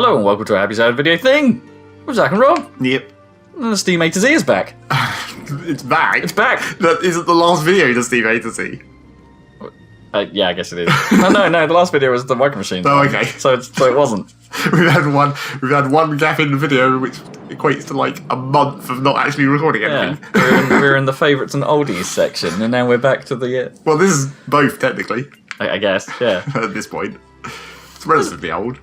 Hello and welcome to a Happy Salad video thing with Zac and Rob. Yep. And the Steam A to Z is back. It's back? It's back. That isn't the last video to Steam A to Z. Yeah, I guess it is. No, the last video was the Micro Machine. Oh, okay. So it wasn't. We've had one gap in the video, which equates to like a month of not actually recording anything. Yeah, we're in the favourites and oldies section, and now we're back to the... Well, this is both, technically. I guess, yeah. At this point. It's relatively old.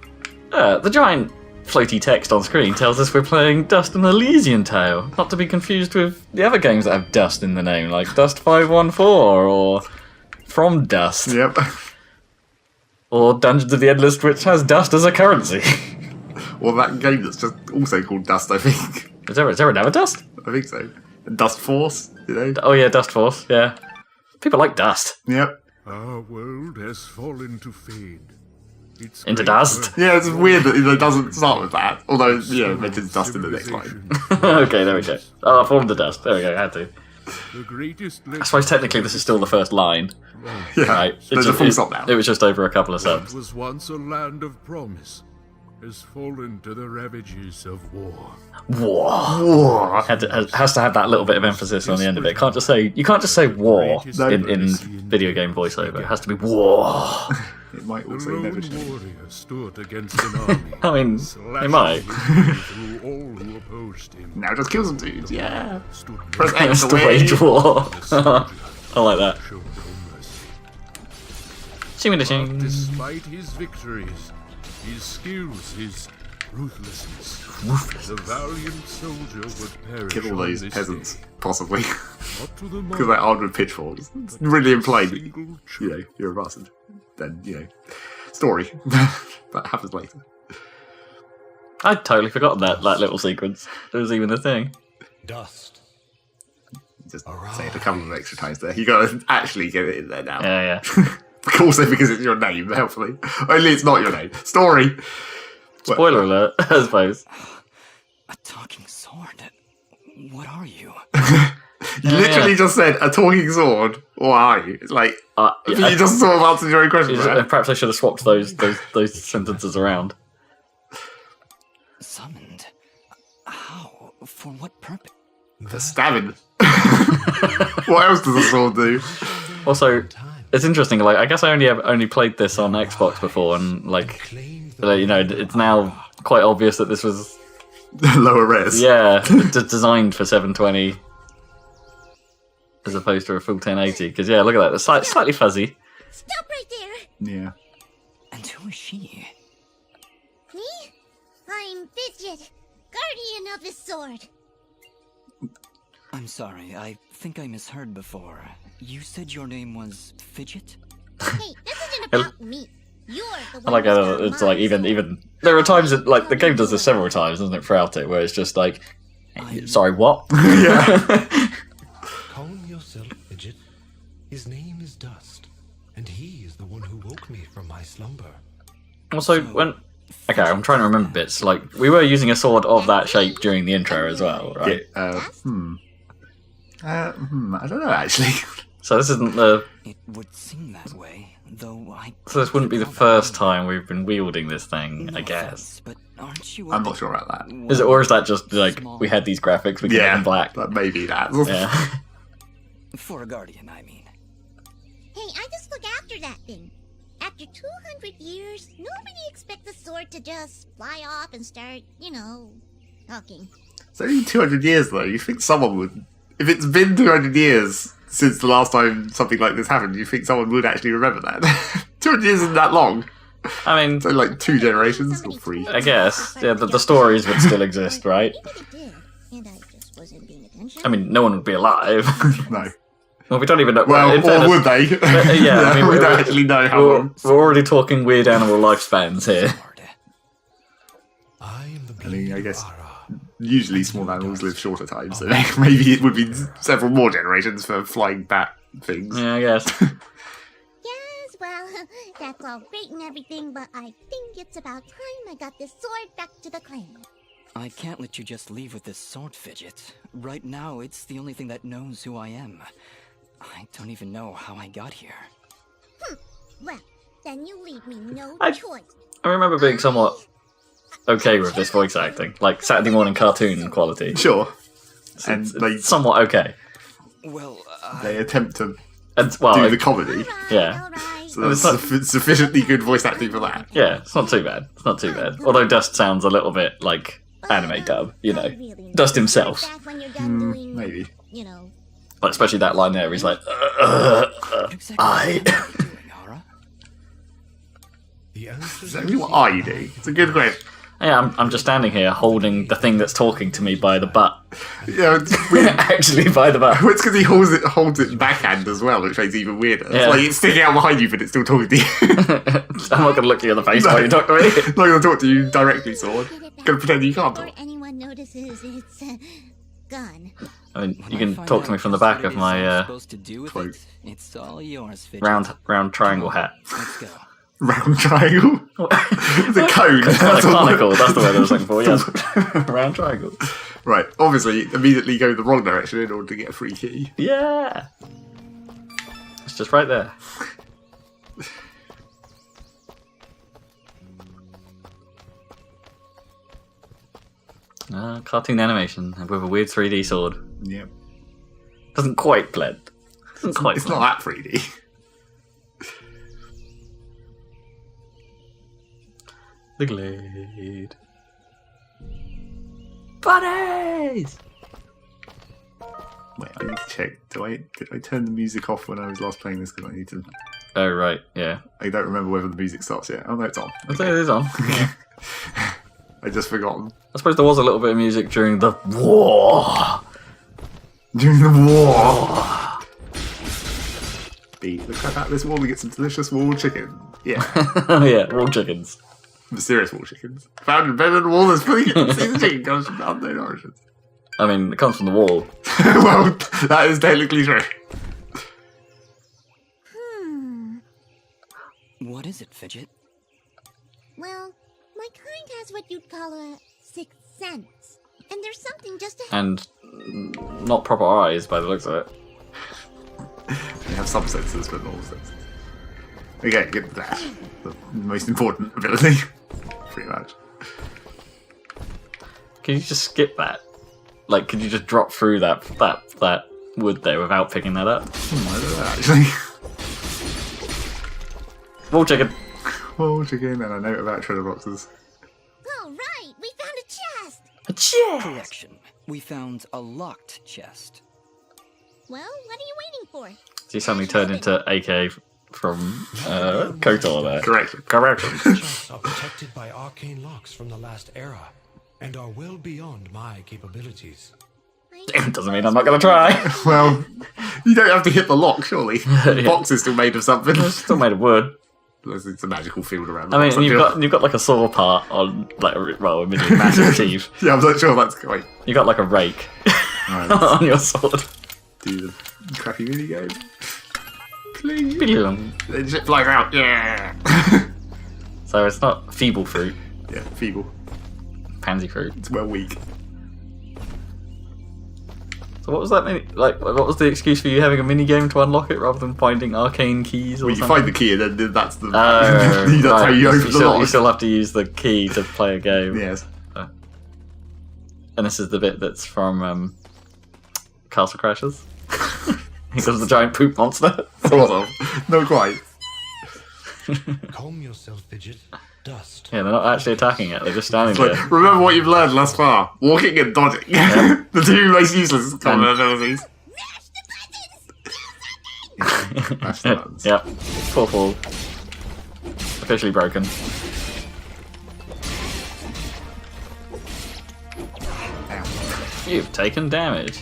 The giant floaty text on screen tells us we're playing Dust and Elysian Tale, not to be confused with the other games that have Dust in the name, like Dust 514 or From Dust. Yep. Or Dungeons of the Endless, which has Dust as a currency. Or that game that's just also called Dust, I think. Is there another Dust? I think so. Dust Force, you know? Oh yeah, Dust Force, yeah. People like Dust. Yep. Our world has fallen to fade. It's Into great dust. work. Yeah, it's weird that it doesn't start with that. Although, yeah, it mentions Dust in the next line. Okay, there we go. Oh, From the Dust. There we go, I had to. The greatest I suppose technically this is still the first line. Yeah, Right. there's a full stop now. It was just over a couple of What subs. was once a land of promise has fallen to the ravages of war. War. Has to have that little bit of emphasis on the end of it. You can't just say war in video game voiceover. It has to be war. It might The also lone never change. warrior stood against an army. I mean, it might. slashing through all who opposed him. Now just kill some dudes, yeah. Stood Press naked X It's to to wage wage. war. the soldier I like that. showed no mercy. Shimmy the shing. Despite his victories, his skills, his ruthlessness, the valiant soldier would perish Kill all on those this peasants, day. possibly. Not to the Because they're armed with pitchforks. It's really implied that, single you know, you're a bastard. Then, you know, story. That happens later. I'd totally forgotten that little sequence. There was even a thing. Dust. Just say it a couple of extra times there. You gotta actually get it in there now. Yeah. Also because it's your name, helpfully. Only it's not your name. Story! Spoiler alert, I suppose. A talking sword. What are you? You literally just said a talking sword. What are you? It's like, you just sort of answered your own question there. Perhaps I should have swapped those sentences around. Summoned? How? For what purpose? For stabbing. What else does a sword do? Also, it's interesting. Like, I guess I only played this on Xbox before, and like, you know, it's now quite obvious that this was Lower res. designed for 720 as opposed to a full 1080. Because yeah, look at that. It's slightly fuzzy. Stop right there! Yeah. And who is she? Me? I'm Fidget, guardian of the sword. I'm sorry, I think I misheard before. You said your name was Fidget? Hey, this isn't about me. You're the one I like who's how got it's my like sword. even there are times that like the game does this several times, doesn't it, throughout it, where it's just like, sorry, what? Yeah. Call yourself Fidget. His name is Dust, and he is the one who woke me from my slumber. Also, I'm trying to remember bits. Like, we were using a sword of that shape during the intro as well, right? I don't know, actually. So this isn't the. It would seem that way, though I... So this wouldn't be the first time we've been wielding this thing, I guess. But aren't you... I'm not sure about that. Is it, or is that just like we had these graphics, we can make them black? That may be that. Yeah. For a guardian, I mean. Hey, I just look after that thing. After 200 years, nobody expects the sword to just fly off and start, you know, talking. It's only 200 years, though. You think someone would... If it's been 200 years since the last time something like this happened, you think someone would actually remember that? 200 years isn't that long. I mean, So like 2 generations or 3. I guess the stories would still exist, right? Maybe they did, and I just wasn't paying attention. I mean, no one would be alive. No. Well, we don't even know. Well, in or fairness, would they? yeah, I mean, we don't actually know how long. We're already talking weird animal lifespans here. Sword. I am the I mean, I blade guess of Ara. usually small animals live shorter times, so maybe it would be several more generations for flying bat things. Yeah, I guess. Yes, well, that's all great and everything, but I think it's about time I got this sword back to the clan. I can't let you just leave with this sword, Fidget. Right now, it's the only thing that knows who I am. I don't even know how I got here. Well, then you leave me no I- choice. I remember being somewhat okay with this voice acting, like Saturday morning cartoon quality. Sure. It's, And it's they somewhat okay. Well, they attempt to And well, do the comedy. yeah. Alright. So that's It's not- sufficiently good voice acting for that. Yeah, it's not too bad. It's not too bad. Although Dust sounds a little bit like anime dub, you know. Dust himself. Back when you're done doing, Maybe. you know. Like, especially that line there, he's like, what exactly I. are you doing, Hara? The answer Exactly what are you doing? It's a good question. Yeah, I'm just standing here holding the thing that's talking to me by the butt. Yeah, it's weird. Actually, by the butt. Well, it's because he holds it backhand as well, which makes it even weirder. Yeah. It's like it's sticking out behind you, but it's still talking to you. I'm not going to look you in the face while you talk to me. Not going to talk to you directly, Sword. Get it back Going to pretend you can't before talk. anyone notices it's gone. I mean, When you I can find talk to out me from the just back what of it is I'm my supposed to do with cloak. it, it's all yours, Fidget. round triangle hat. Let's go. Round triangle? The cone. It's That's all- conical, that's the word I was looking for, yes. Round triangle. Right, obviously, immediately go the wrong direction in order to get a free key. Yeah! It's just right there. Cartoon animation with a weird 3D sword. Yep. Doesn't quite blend. Doesn't quite It's blend. not that 3D. The Glade. Bunnies! Wait, I need to check. Did I turn the music off when I was last playing this? Because I need to. Oh, right, yeah. I don't remember whether the music starts yet. Oh no, it's on. I think it is on. Yeah. I just forgotten. I suppose there was a little bit of music during the war. During the war. Beat the crap out of this wall to get some delicious wall chicken. Yeah, Yeah, raw chickens. mysterious wall chickens. Found in bed in the wall. There's plenty of the chicken comes from unknown origins. I mean, it comes from the wall. Well, that is technically true. What is it, Fidget? Well, my kind has what you'd call a sixth sense. And there's something just ahead. And not proper eyes by the looks of it. They have some senses, but not all senses. Okay, get to that. The most important ability. Pretty much. Can you just skip that? Like, could you just drop through that wood there without picking that up? I don't know, actually. Raw chicken. Wall chicken, and I know about treasure boxes. All right, we found a chest. A chest. Correction. We found a locked chest. Well, what are you waiting for? She suddenly turned into AK from KOTOR there. Correction. chests are protected by arcane locks from the last era, and are well beyond my capabilities. Doesn't mean I'm not going to try. Well, you don't have to hit the lock, surely. The box is still made of something. It's still made of wood. Unless it's a magical field around the I box. mean, feel. you've got like a saw part on, like, well, a really massive teeth. Yeah, I'm not sure that's quite. You got like a rake Alright, let's on your sword. do the crappy mini game. Please. Billion. Then shit flies out. Yeah. So it's not feeble fruit, Yeah, feeble. pansy fruit. It's well weak. So what was that mean? Like, what was the excuse for you having a mini game to unlock it rather than finding arcane keys or Well, you something? find the key, and then that's the. Oh, that's how right. you open the still, lock. you still have to use the key to play a game. Yes. And this is the bit that's from Castle Crashers. He does the giant poop monster. Sort of. Not quite. Calm yourself, Fidget. Dust. Yeah, they're not actually attacking it, they're just standing But there. remember what you've learned thus far. Walking and dodging. The two most useless common abilities. Mash the buttons. Yep. Poor fall. Officially broken. Ow. You've taken damage.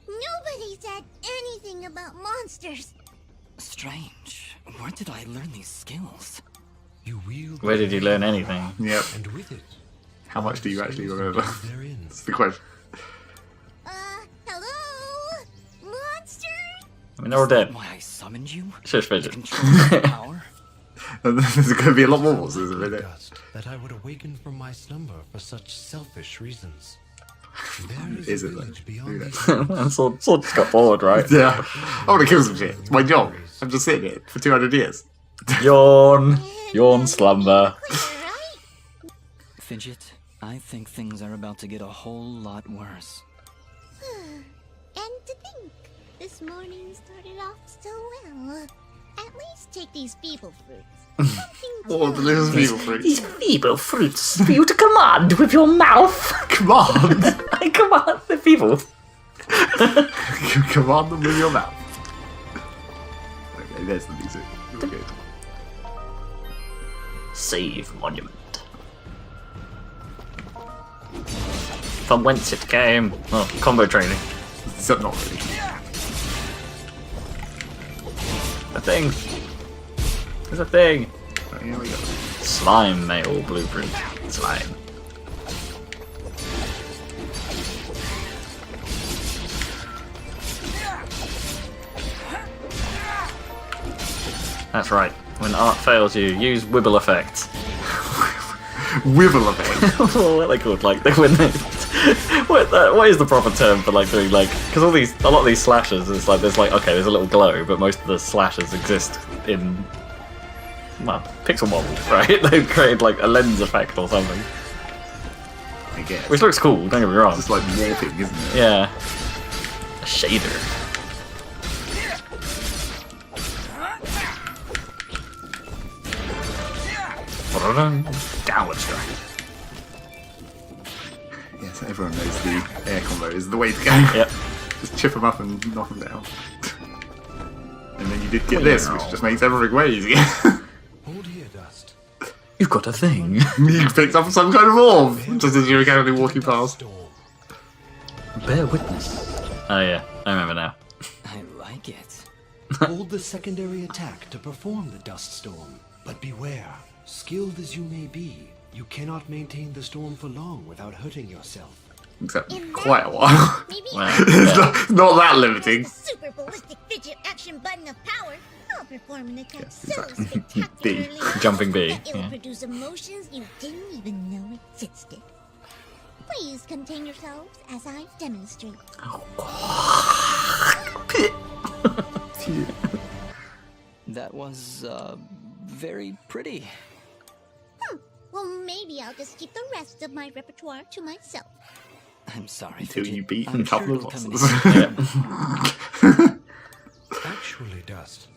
Nobody said anything about monsters. Strange. Where did I learn these skills? You wield Where did you learn anything? Yep. and with it, How much do you actually remember? therein. That's the question. Hello? Monster? I mean, they're all dead. Why I summoned you? Shush, To Fidget. control my power? And there's going to be a lot more monsters in a minute. Dust that I would awaken from my slumber for such selfish reasons. There is Is a it, though? village Who beyond knows? these And Sword just got bored, right? Yeah. I want to kill some shit. It's my job. I'm just sitting here for 200 years. Yawn. Yawn, slumber. Right? Fidget, I think things are about to get a whole lot worse. And to think, this morning started off so well. At least take these feeble fruits. Something Oh, to- delicious people fruits. feeble fruits for you to command with your mouth. Command! I command the feeble. You command them with your mouth. Okay, there's the music. Real good. Save monument. From whence it came. Oh, combo training. Except not really. A thing. There's a thing. Right, here we go. Slime male blueprint. Slime. That's right. When art fails you, use wibble effects. Wibble effect. What are they called? Like when they, what is the proper term for like doing like? Because a lot of these slashers, it's like there's like okay, there's a little glow, but most of the slashers exist in well, pixel models, right? They've created like a lens effect or something, I guess. which looks cool. Don't get me wrong. Just like morphing, isn't it? Yeah, a shader. Downward strike. Yes, everyone knows the air combo is the way to go. Yep. Just chip them up and knock them down. And then you did get this, which just makes everything way easier. Hold here, Dust. You've got a thing. You picked up some kind of orb, just as you were currently walking past. Storm. Bear witness. Oh yeah, I remember now. I like it. Hold the secondary attack to perform the Dust Storm. But beware, skilled as you may be, you cannot maintain the storm for long without hurting yourself. Except In that quite a case, while. Maybe Well, It's not that limiting. the super ballistic fidget action button of power. I'll perform an attack Yes, so exactly. spectacularly Jumping B, that it'll yeah. produce emotions you didn't even know existed. Please contain yourselves as I demonstrate. That was, very pretty. Well, maybe I'll just keep the rest of my repertoire to myself. I'm sorry, Until Fidget. you beat I'm a couple of it'll come in bosses. handy. Actually, Dust,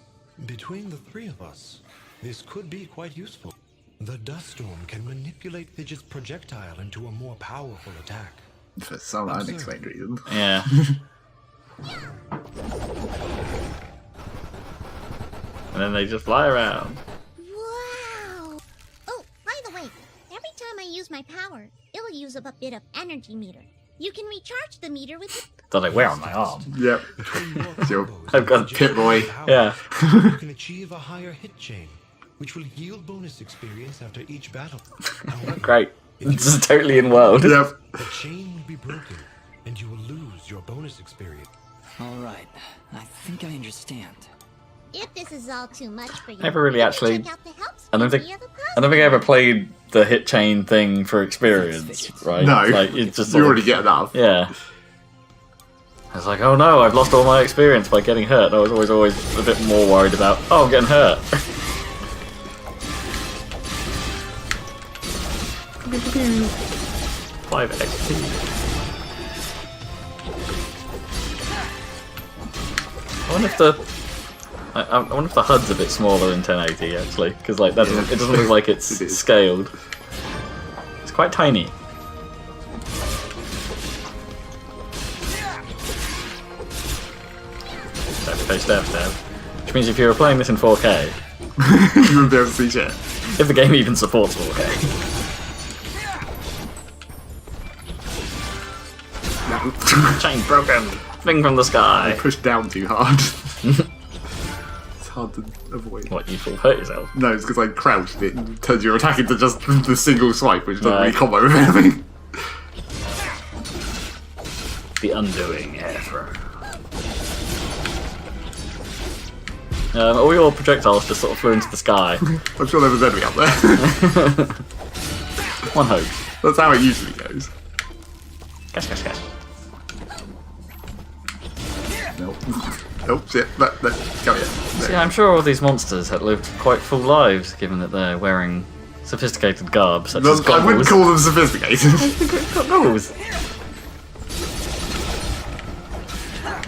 between the three of us, this could be quite useful. The Dust Storm can manipulate Fidget's projectile into a more powerful attack. For some unexplained reason. Yeah. And then they just fly around. Wow! Oh, by the way, every time I use my power, it'll use up a bit of energy meter. You can recharge the meter with That I wear on my arm. Yep. Between your Sure. combos, I've got Fidget Pit Boy. power, Yeah. You can achieve a higher hit chain, which will yield bonus experience after each battle. However, Great. if you This is totally in world. Yep. the chain will be broken, and you will lose your bonus experience. All right, I think I understand. If this is all too much for you, Never really you can actually- check out the help I don't screen think via the I don't think I ever played the hit chain thing for experience, right? No. Like it's just You sort of- already get enough. Yeah. I was like, oh no, I've lost all my experience by getting hurt. And I was always a bit more worried about, oh, I'm getting hurt. 5 XP. I wonder if I wonder if the HUD's a bit smaller in 1080 actually, because like that doesn't, it doesn't look like it's It is. scaled. It's quite tiny. Stab. Which means if you were playing this in 4K, You wouldn't be able to see shit. if the game even supports 4K. Chain broken! Thing from the sky! Push down too hard. It's hard to avoid. What, you full hurt yourself? No, it's because I crouched and it turns your attack into just the single swipe, which doesn't really Right. combo with anything. The undoing air throw. All your projectiles just sort of flew into the sky. I'm sure there was enemy up there. One hope. That's how it usually goes. Cash. Nope. Oh shit! No, come here. See, I'm sure all these monsters have lived quite full lives, given that they're wearing sophisticated garb, such as I wouldn't goggles. call them sophisticated. Goggles.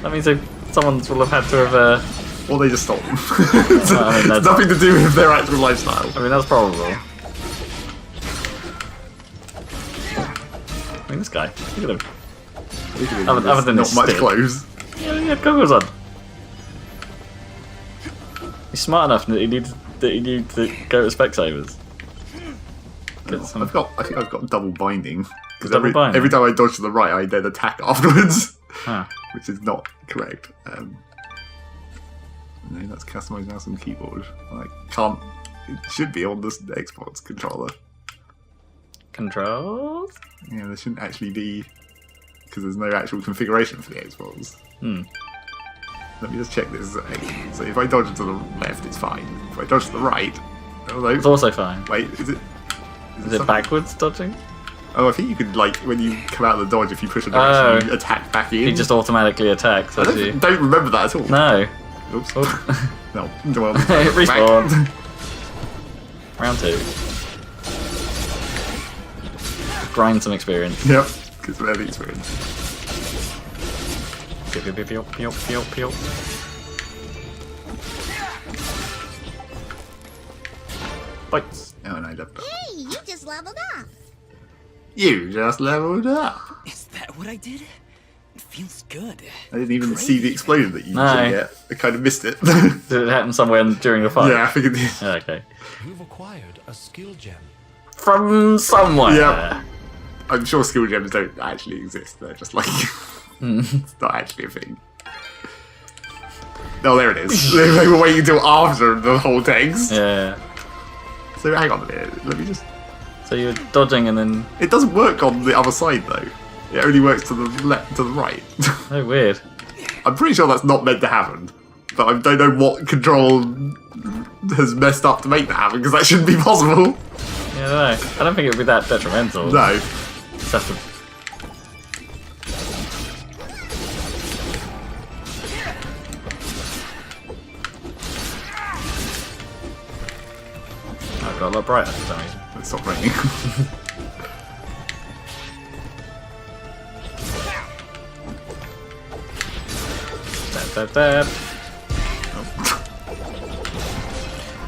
That means someone will have had to have. Or they just stole them. I mean, It's that's- nothing to do with their actual lifestyle. I mean, that's probable. I mean, this guy. Look at him. Other than not his much stick. clothes. Yeah, he had goggles on. He's smart enough that he needs to go to Specsavers. Get some. I think I've got double binding. Because Double binding? every time I dodge to the right, I then attack afterwards. Ah. Which is not correct. No, that's customized mouse and keyboard. I can't. It should be on this Xbox controller. Controls? Yeah, there shouldn't actually be, because there's no actual configuration for the Xbox. Let me just check this. So if I dodge to the left, it's fine. If I dodge to the right, It's also fine. wait, is it Is it backwards dodging? Oh, I think you could, like, when you come out of the dodge, if you push a direction, you attack back in. He just automatically attacks I as you. don't remember that at all. No. Oops. Oh. No. Well, Respawn. Round 2. Grind some experience. Yep, because we're the experience. Pew, pew, pew, pew, pew, pew, pew. Bites. Oh, and I left that. Hey, you just leveled up. You just leveled up. Is that what I did? It feels good. I didn't even see the explosion that you No. did yet. I kind of missed it. Did it happen somewhere during the fight? Yeah, I figured. Yeah, okay. You've acquired a skill gem. From somewhere. Yeah. I'm sure skill gems don't actually exist. They're just like it's not actually a thing. No, there it is. They were waiting until after the whole text. Yeah. So hang on a minute. Let me just. So you're dodging and then. It doesn't work on the other side though. It only works to the left, to the right. Oh, weird. I'm pretty sure that's not meant to happen. But I don't know what control has messed up to make that happen, because that shouldn't be possible. Yeah, I don't know. I don't think it would be that detrimental. No. Just have to. I've got a lot brighter for some reason. Let's stop raining. Dab, dab, dab.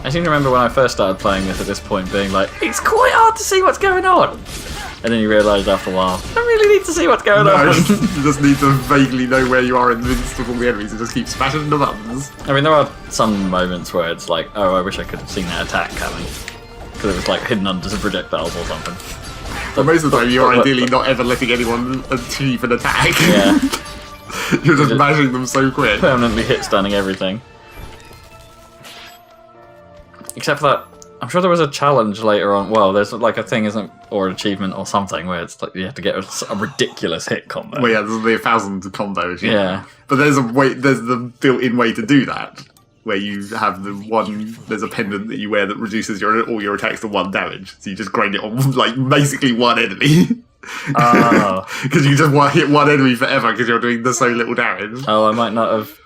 I seem to remember when I first started playing this at this point being like, it's quite hard to see what's going on! And then you realise after a while, I don't really need to see what's going No, on! you just need to vaguely know where you are in the midst of all the enemies and just keep smashing the buttons. I mean, there are some moments where it's like, oh, I wish I could have seen that attack coming. Because it was like hidden under some projectiles or something. But most of the time, you're but- ideally not ever letting anyone achieve an attack. Yeah. You're just just- mashing them so quick. Permanently hit stunning everything. Except for that, I'm sure there was a challenge later on. Well, there's like a thing, isn't, or an achievement or something, where it's like you have to get a ridiculous hit combo. Well, yeah, there's the 1,000 combo. Yeah. But there's a way. There's the built-in way to do that, where you have the one. There's a pendant that you wear that reduces all your attacks to 1 damage. So you just grind it on like basically one enemy. Oh. Because you just hit one enemy forever because you're doing so little damage. Oh, I might not have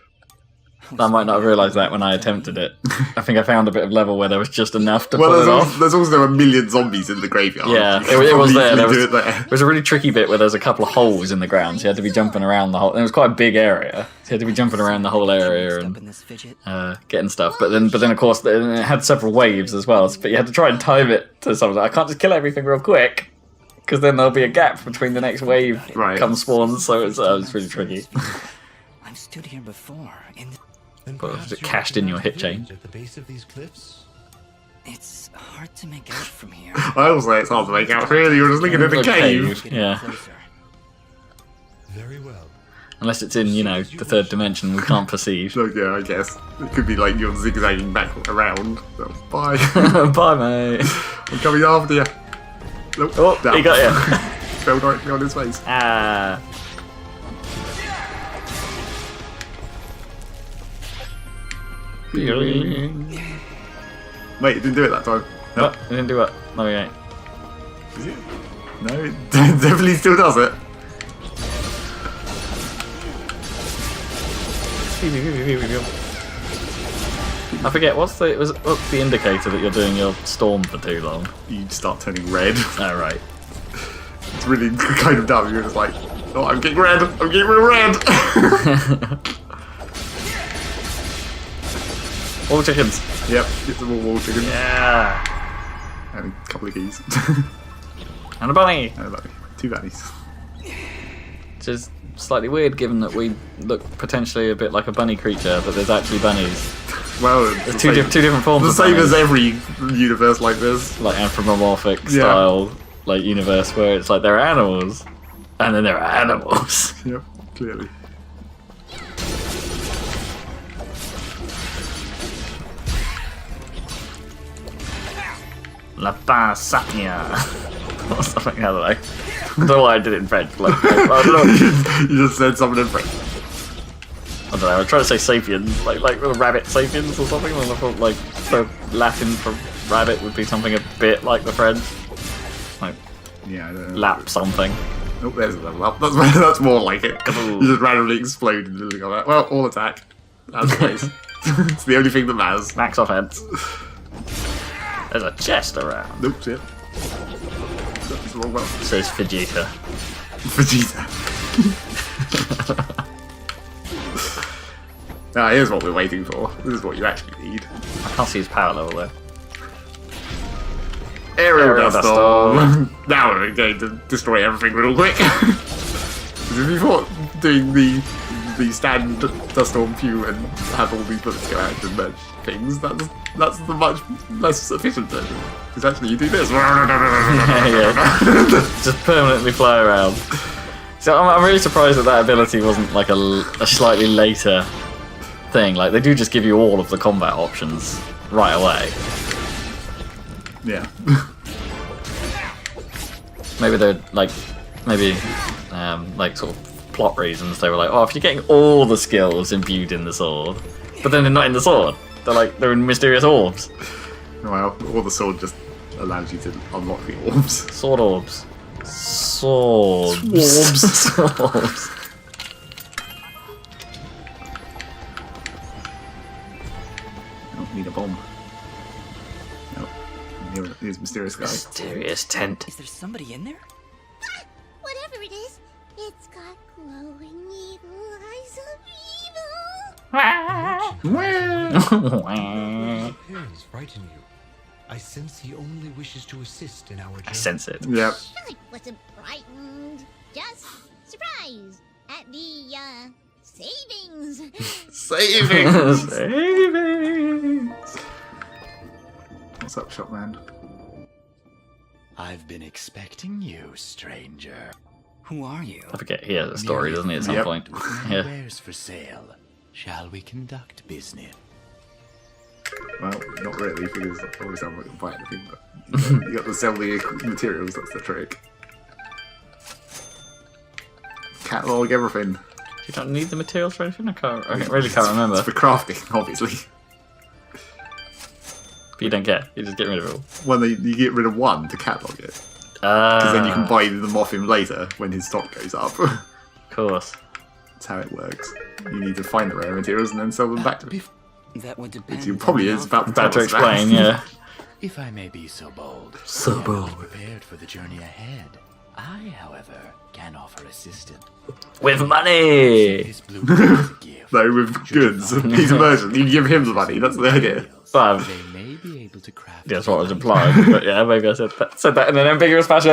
realised that when I attempted it. I think I found a bit of level where there was just enough to Well, pull it off. there's also a million zombies in the graveyard. Yeah, You can it was probably there. easily There do was, it there. there was a really tricky bit where there's a couple of holes in the ground, so you had to be jumping around the whole. And it was quite a big area, so you had to be jumping around the whole area Mixed up and in this fidget. getting stuff. But then of course, it had several waves as well. But you had to try and time it to something. I can't just kill everything real quick, because then there'll be a gap between the next wave comes spawns. So it's really tricky. I've stood here before, and Then But perhaps was it you're cached in your hit village chain? At the base of these cliffs? it's hard to make out from here. I also say it's hard to make out. Really, you're just looking at a A cave. Getting Yeah. closer. Very well. Unless it's in, the third dimension we can't perceive. So yeah, I guess it could be like you're zigzagging back around. So, bye. Bye, mate. I'm coming after you. Nope. Oh, down. he got you. Fell directly on his face. Ah. Wait, it didn't do it that time. No. What? It didn't do what? No, we ain't. Is it? No, it definitely still does it. I forget what's the indicator that you're doing your storm for too long? You start turning red. Oh right. It's really kind of dumb. You're just like, oh, I'm getting red. I'm getting real red. All chickens. Yep, get some more wall chickens. Yeah. And a couple of geese. And a bunny. And a bunny. 2 bunnies. Which is slightly weird given that we look potentially a bit like a bunny creature, but there's actually bunnies. Well, There's two different forms the of same bunnies. as every universe like this. Like anthropomorphic style like universe where it's like there are animals and then there are animals. Yep, clearly. La Pasania. Or something, I don't know. I don't know why I did it in French. Like, I don't know. You just said something in French. I don't know, I was trying to say sapiens, like the rabbit sapiens or something, and I thought like the Latin for rabbit would be something a bit like the French. Like Yeah, I don't know. lap something. Oh, there's a level up. That's more like it. You just randomly explode in the middle of that. Well, all attack. That's nice. It's the only thing that matters. Max offense. There's a chest around. Nope, shit. That's the wrong one. Says Vegeta. Vegeta. Ah, here's what we're waiting for. This is what you actually need. I can't see his power level though. Aerial Aerial dust dust storm. Now we're going to destroy everything real quick. Because if you thought doing the stand dust storm few and have all these bullets go out and merge things, that's the much less efficient version. Because actually you do this. Yeah. Just permanently fly around. So I'm really surprised that ability wasn't like a slightly later thing. Like they do just give you all of the combat options right away. Yeah. Maybe they're like like sort of plot reasons. They were like, oh, if you're getting all the skills imbued in the sword, but then they're not in the sword. They're in mysterious orbs. Well, or the sword just allows you to unlock the orbs. Sword orbs. Swords. Swarms. Swords. Oh, need a bomb. No. Here's mysterious guy. Mysterious tent. Is there somebody in there? Whatever it is, it's got glowing evil eyes of evil. Appearance frighten you. I sense he only wishes to assist in our journey. I sense it. Yep. I wasn't frightened. Just surprised at the, savings. Savings! Savings. What's up, shopman? I've been expecting you, stranger. Who are you? I forget he has a story, doesn't he, at some Yep. point? With my Yeah. wares for sale. Shall we conduct business? Well, not really, because I always sound like I can buy anything, but you got to sell the materials, that's the trick. Catalog everything. You don't need the materials for anything? I really can't remember. It's for crafting, obviously. But you don't care. You just get rid of it all. When you get rid of one to catalog it, because then you can buy them off him later when his stock goes up. Of course. That's how it works. You need to find the rare materials and then sell them back to him. That would depend. Which he probably on is the about to Bad to tell us about. explain, yeah. If I may be so bold. So I am bold. not prepared for the journey ahead. I, however, can offer assistance. With money! This blue is a gift. No, with goods. He's a merchant. You give him the money. That's the idea. Well, They may be able to craft. that's what was implied. But yeah, maybe I said that in an ambiguous fashion.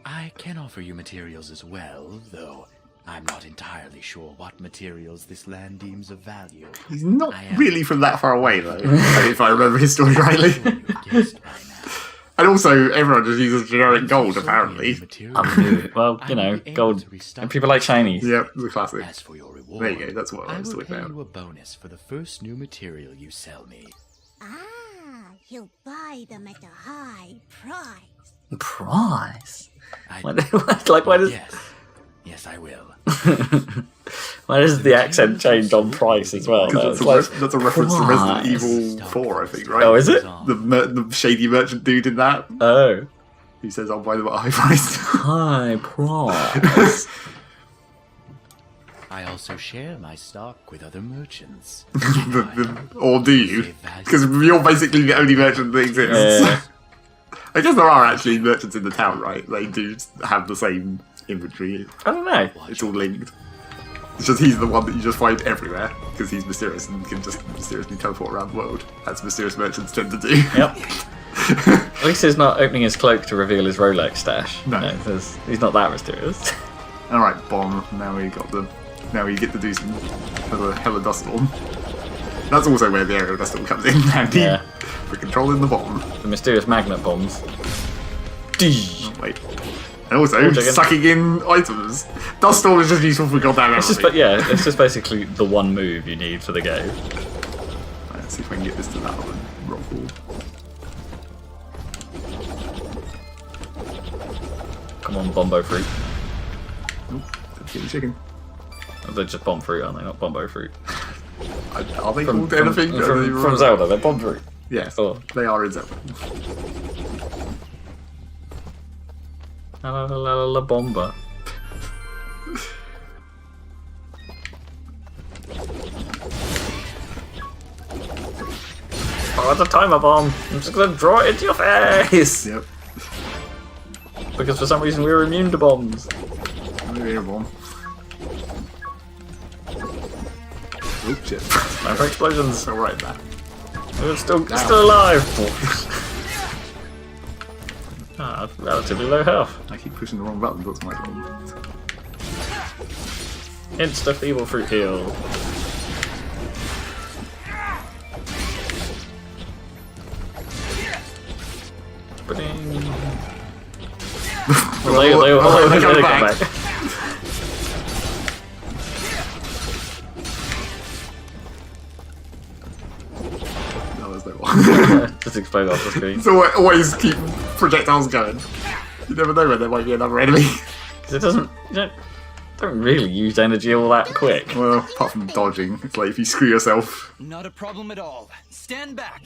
I can offer you materials as well, though I'm not entirely sure what materials this land deems of value. He's not I am- really from that far away, though, if I remember his story rightly. You've guessed by now. And also, everyone just uses generic gold, apparently. Well, you know, gold. And people like shinies. Yep, the classic. As for your reward, There you go, that's what I was will talking pay about. you a bonus for the first new material you sell me. Ah, he'll buy them at a high price. Price? I, Why does yes, I will. why does the accent change on price as well? Because that's a reference to Resident Evil 4, I think, right? Oh, is it? The shady merchant dude in that, Oh. who says, I'll buy them at a high price. High price. I also share my stock with other merchants. Or do you? Because you're basically the only merchant that exists. Yeah. I guess there are actually merchants in the town, right? They do have the same inventory. I don't know. It's all linked. It's just he's the one that you just find everywhere because he's mysterious and can just mysteriously teleport around the world, as mysterious merchants tend to do. Yep. At least he's not opening his cloak to reveal his Rolex stash. No. He's not that mysterious. All right, bomb. Now we get to do some hella dust storm. That's also where the aerial dust storm comes in handy Yeah. for controlling the bomb. The mysterious magnet bombs. Oh, wait. And also chicken. sucking in items. Dust storm is just useful for goddamn It's just, everything. it's just basically the one move you need for the game. Right, let's see if I can get this to that one. Rock wall. Come on, Bombo Fruit. Get the chicken. They're just bomb fruit, aren't they? Not Bombo Fruit. Are they called anything? Are they From Zelda, they're bomb fruit. Yes, Oh. they are in Zelda. La la la la la bomba. Oh, it's a timer bomb! I'm just gonna draw it into your face! Yep. Because for some reason we were immune to bombs. Maybe a bomb. Oh shit. Time for explosions. Alright, that. We're still alive! Ah, relatively low health. I keep pushing the wrong button, that's my problem. Insta feeble fruit heal. Ba-ding. Well, they come back. No, there's no one. Just explode off the screen. So always keep projectiles going. You never know when there might be another enemy. Because it doesn't. You don't really use energy all that quick. Well, apart from dodging, it's like if you screw yourself, Not a problem at all. Stand back.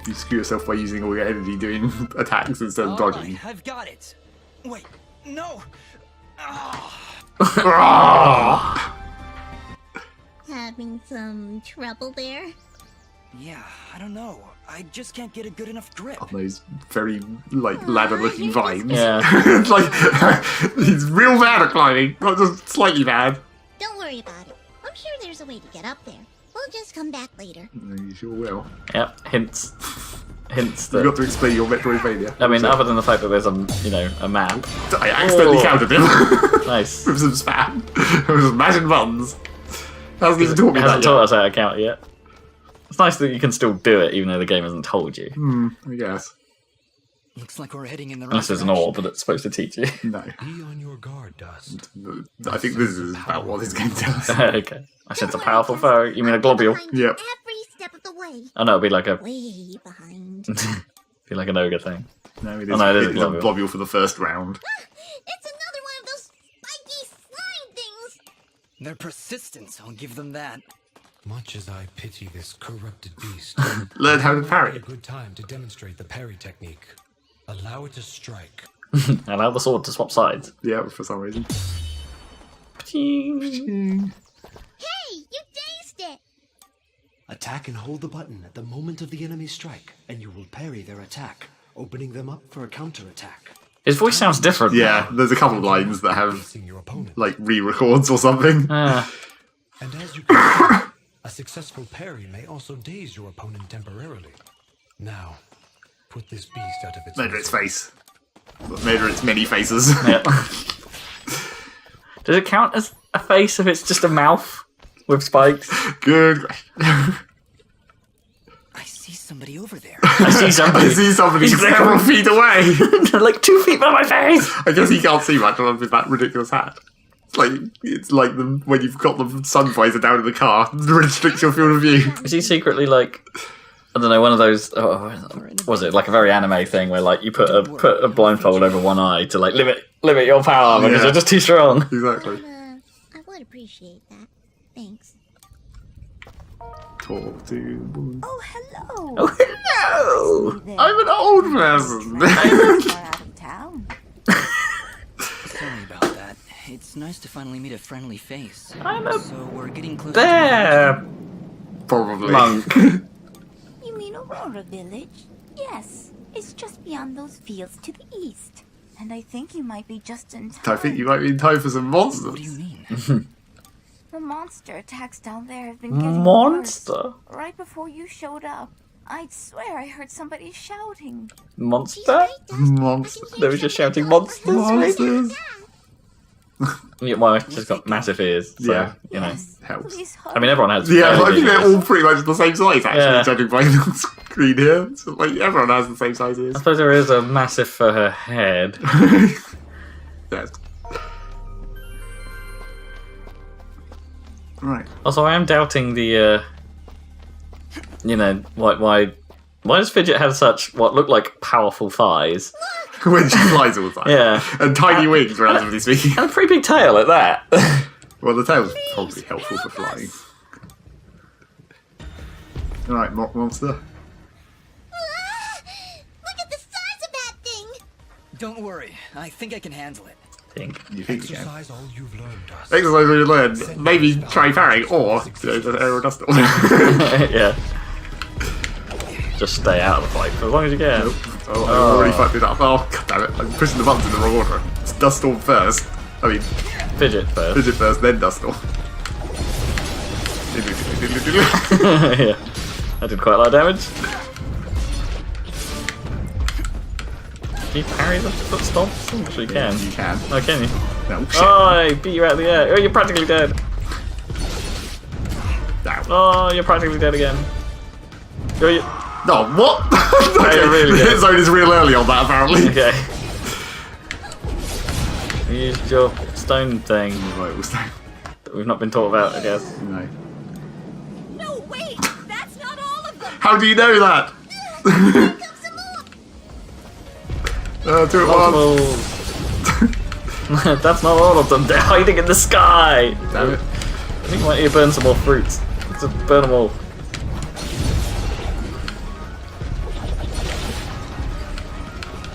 you screw yourself by using all your energy doing attacks instead of All dodging. right, I've got it. Wait, no. Having some trouble there? Yeah, I don't know. I just can't get a good enough grip. On those very like ladder-looking vines. Yeah. It's like he's real bad at climbing, not just slightly bad. Don't worry about it. I'm sure there's a way to get up there. We'll just come back later. You sure will. Yep. Hints. Hints You've got that. to explain your Metroidvania. I mean, other than the fact that there's a map. I accidentally Oh. counted him Nice. with some spam. With some mashing buttons. Hasn't even taught me It that hasn't taught yet. us how to count yet. It's nice that you can still do it even though the game hasn't told you. I guess. Looks like we're heading in the right Unless there's an direction. orb that's supposed to teach you. No. Be on your guard, Dust. I think this is about what this game does. Okay. I sense a powerful foe. You mean a globule? Behind Yep. Every step of the way. Oh no, it'd be like a Way behind. be like an ogre thing. No, it Oh, no, it is a is a globule. globule for the first round. It's another one of those spiky slime things. Their persistence, I'll give them that. Much as I pity this corrupted beast, Learn how to a parry. good time to demonstrate the parry technique. Allow it to strike. Allow the sword to swap sides. Yeah, for some reason. Hey, you dazed it. Attack and hold the button at the moment of the enemy's strike, and you will parry their attack, opening them up for a counterattack. His voice sounds different. Yeah, there's a couple of lines that have Facing your opponent. like re-records or something. Ah, And as you can see, a successful parry may also daze your opponent temporarily. Now, put this beast out of its Murder its misery. face. Murder its many faces. yeah. Does it count as a face if it's just a mouth with spikes? Good. I see somebody over there. I see I somebody. see somebody He's several feet away. like 2 feet from my face. I guess he can't see much with that ridiculous hat. It's like when you've got the sun visor down in the car, it restricts your field of view. Is he secretly like, I don't know, one of those? Oh, was it like a very anime thing where like you put a blindfold over one eye to like limit your power because Yeah. you're just too strong? Exactly. I would appreciate that. Thanks. Talk to woman. Oh, hello. Oh hello! I'm an old person. Far out of town. Sorry about that. It's nice to finally meet a friendly face. I'm a So we're getting close bear Probably. monk. You mean Aurora Village? Yes, it's just beyond those fields to the east. And I think you might be just in time. I think you might be in time for some monsters. What do you mean? The monster attacks down there have been getting Monster? worse. Right before you showed up, I'd swear I heard somebody shouting. Monster? Monsters. They were just shouting monsters. Monsters. Yeah, well, I've just got massive ears, so, Yeah. you know. Yes, helps. please I mean, everyone has. Yeah, fairly I think big they're ears. all pretty much the same size, actually, Yeah. judging by the screen here. So, like, everyone has the same size ears. I suppose there is a massive for her head. Yes. Right. Also, I am doubting the, you know, why does Fidget have such what look like powerful thighs? When she flies all the time. Yeah. And tiny wings, relatively speaking. And a pretty big tail at that. Well, the tail's probably helpful for flying. Alright, mock monster. Ah, look at the size of that thing! Don't worry, I think I can handle it. You think you can. Exercise all you've learned, Dust. Exercise what you learn. Maybe try parrying, or just aerodustal. Yeah. Just stay out of the fight for as long as you can. Oh, I already fucked it up. Oh, god damn it. I'm pushing the buttons in the wrong order. It's Dust Storm first. I mean, Fidget first. Fidget first, then Dust Storm. Yeah. That did quite a lot of damage. Can you parry the foot stomps? I'm sure you can. You can. Oh, can you? No, shit. Oh, I beat you out of the air. Oh, you're practically dead. Down. Oh, you're practically dead again. Oh, you... No, what? Okay, really the good. hit zone is real early on that, apparently. Okay. You used your stone thing Right, we'll stay. that we've not been taught about, I guess. No. No, wait! That's not all of them! How do you know that? Do it once. Multiple. That's not all of them. They're hiding in the sky. Damn it. I think we might need to burn some more fruits. Let's just burn them all.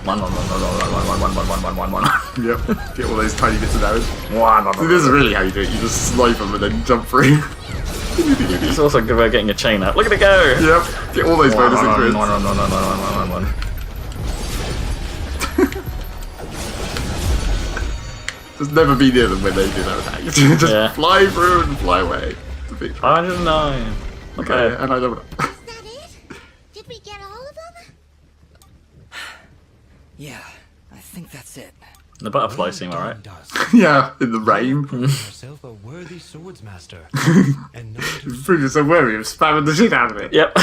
One. Yep. Get all those tiny bits of damage. One. See, this is really how you do it. You just snipe them and then jump through. It's also good about getting a chain out. Look at it go. Yep. Get all those bonus increments. One. Just never be near them when they do that attack. Just Yeah. fly through and fly away. It's a big 109. Okay. and I don't know. Is that it? Did we get all of them? Yeah, I think that's it. The butterflies seem alright. Dust. Yeah, in the rain. Yourself a worthy swordsmaster. And known to Pretty so wary of spamming the shit out of it. Yep.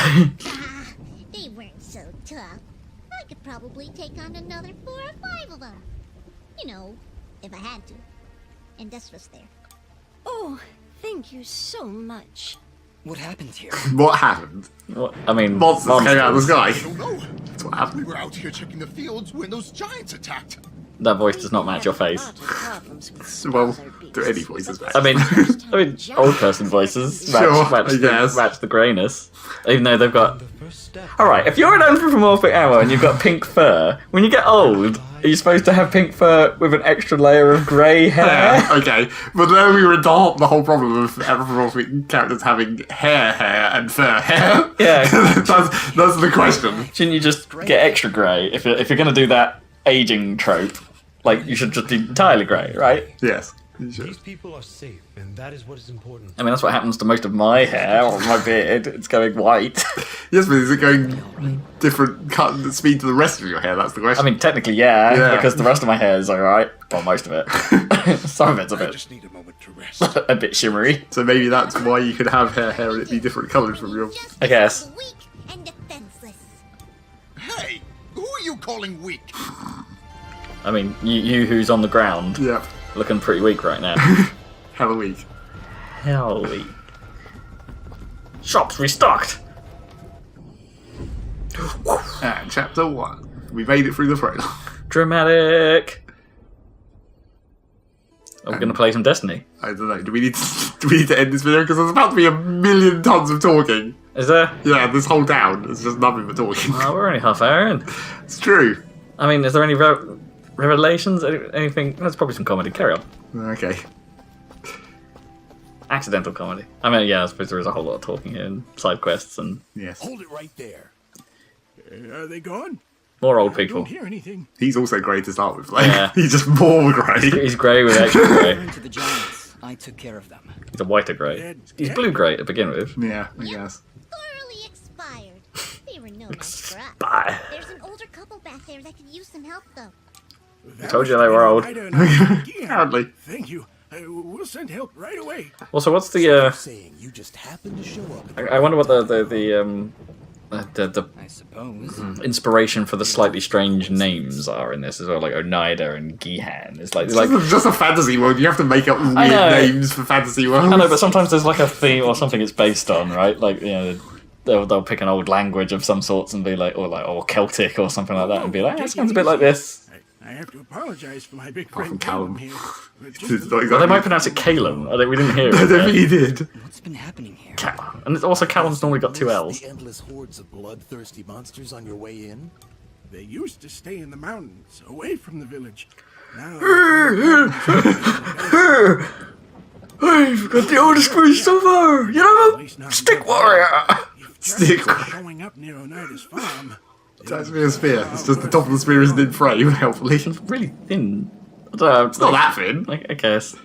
They weren't so tough. I could probably take on another 4 or 5 of them. You know, if I had to. And Dust was there. Oh, thank you so much. What happened here? What happened? What? I mean, Monsters came out of the sky. don't know. That's what happened. We were out here checking the fields when those giants attacked. That voice does not match your face. Well, do any voices match? I mean, old person voices match, Sure, match, I guess. match the greyness. Even though they've got. the first step. Alright, if you're an anthropomorphic owl and you've got pink fur, when you get old, are you supposed to have pink fur with an extra layer of grey hair? Yeah, okay. But then we were into the whole problem of anthropomorphic characters having hair, and fur, hair. Yeah. that's the question. Shouldn't you just get extra grey if you're going to do that aging trope? Like, you should just be entirely grey, right? Yes. You should. These people are safe, and that is what is important. I mean, that's what happens to most of my hair or my beard. It's going white. Yes, but is it going different cut and speed to the rest of your hair? That's the question. I mean, technically, yeah, Yeah. because the rest of my hair is alright. Well, most of it. Some of it's a I bit, just need a moment to rest. a bit shimmery. so maybe that's why you could have hair and it be different colours from your. I guess. Weak and defenseless. Hey, who are you calling weak? I mean, you who's on the ground, Yeah. looking pretty weak right now. Hella weak. Hell weak. Shops restocked! And chapter 1. We made it through the prologue. Dramatic! Are we going to play some Destiny? I don't know. Do we need to end this video because there's about to be a million tons of talking? Is there? Yeah, this whole town is just nothing but talking. Oh, we're only half hour in. It's true. I mean, is there any Revelations? Anything? There's probably some comedy. Carry on. Okay. Accidental comedy. I mean, yeah, I suppose there is a whole lot of talking here and side quests and Yes. Hold it right there. Are they gone? more old I people. don't hear anything. He's also grey to start with. Like, Yeah. he's just more grey. He's grey with extra grey. Turn to the giants. I took care of them. He's a whiter grey. He's blue grey to begin with. Yeah, I guess. Thoroughly expired. They were no match for us. Bye. There's an older couple back there that could use some help, though. I told you they were old. Apparently. Thank you. We'll send help right away. Also, what's the Saying you just happened to show up. I wonder what the I suppose. inspiration for the slightly strange names are in this as well, like Oneida and Gihan. It's like It's just a fantasy world. You have to make up weird know. names for fantasy worlds. I know, but sometimes there's like a theme or something it's based on, right? Like, you know, they'll pick an old language of some sorts and be like, or Celtic or something like that, and be like, it sounds a bit like this. I have to apologize for my big Apart friend from Callum. Callum here. It's Just not Well, they exactly- might pronounce it Calum. We didn't hear it. I don't there. think he did. What's been happening here? Callum. And it's also Callum's normally got two L's. The endless hordes of bloodthirsty monsters on your way in. They used to stay in the mountains, away from the village. Now, I've got the oldest priest so far. You know, stick warrior. Stick. showing up near Oneida's farm. That's me a spear. It's just the top of the spear isn't in frame, helpfully. It's really thin. I don't know. It's not that thin. I guess.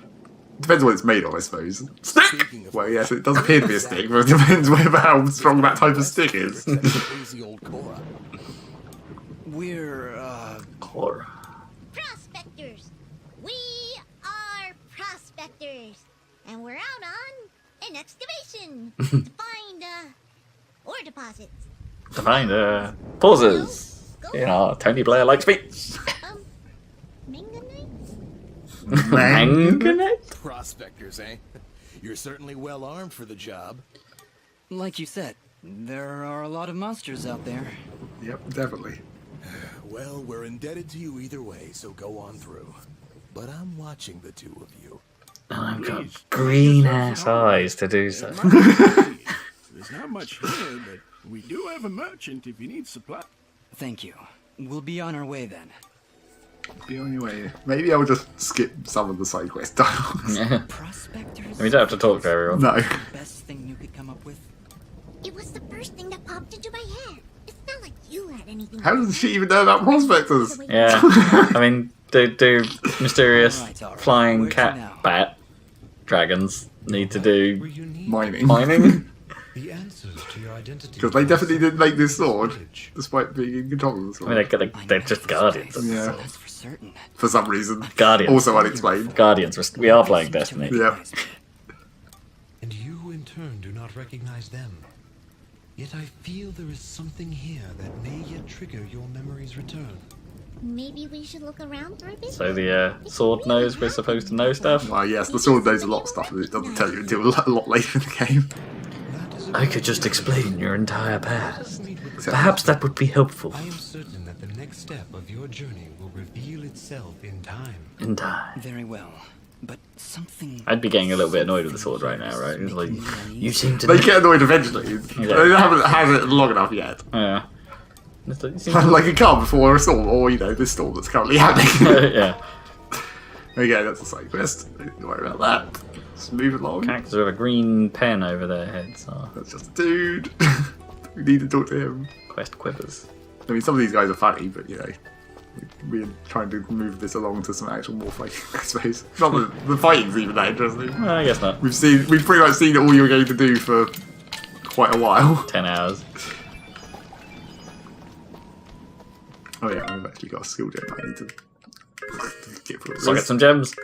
Depends what it's made of, I suppose. Stick. Speaking of Well, yes, it does appear to be a stick, but it depends whether how strong that type of stick is. crazy old Cora. We're, Cora. Prospectors. We are prospectors. And we're out on an excavation to find, ore deposits. To find pauses. You know, Tony Blair likes speech. Manganites? Manganite? Prospectors, eh? You're certainly well armed for the job. like you said, there are a lot of monsters out there. Yep, definitely. Well, we're indebted to you either way, so go on through. But I'm watching the two of you. I've got green ass eyes to do so. There's not much here, but we do have a merchant if you need supply. Thank you. We'll be on our way then. Be on your way. Maybe I'll just skip some of the side quest dialogues. Yeah. Prospectors? I mean, you don't have to talk to everyone. No. Best thing you could come up with? It was the first thing that popped into my head. It's not like you had anything. How does she even know about prospectors? Yeah. I mean, do mysterious All right. flying Where'd you cat now? bat dragons need to do Were you need Mining. mining? the answers to your identity. Because they definitely didn't make this sword, Village. despite being in control of the I sword. mean, they're just guardians. Yeah. That's for certain. For some reason. Guardians. Also unexplained. Guardians. We are playing Destiny. Yeah. And you, in turn, do not recognize them. Yet I feel there is something here that may yet trigger your memory's return. Maybe we should look around for a bit. So the sword knows we're supposed to know stuff. Well, yes, the sword knows a lot of stuff, but it doesn't tell you until a lot later in the game. That is a I could just explain your entire past. meet with- Perhaps that would be helpful I am certain that the next step of your journey will reveal itself in time. in time. Very well. But something... I'd be getting a little bit annoyed with the sword right now, right? It's like, you seem to They know. get annoyed eventually. They haven't had it long enough yet. Yeah. It's like, you seem to- Like a car before a storm, or, you know, this storm that's currently happening. yeah. Okay, that's a side quest. Don't worry about that. Just move along. Characters with a green pen over their heads are That's just a dude. We need to talk to him. quest quivers. I mean, some of these guys are funny, but, you know, we're trying to move this along to some actual more fighting, I suppose. Not that the fighting's even that interesting. Well, I guess not. We've pretty much seen all you're going to do for quite a while. 10 hours. Oh yeah, I've actually got a skill gem I need to get for Socket some gems.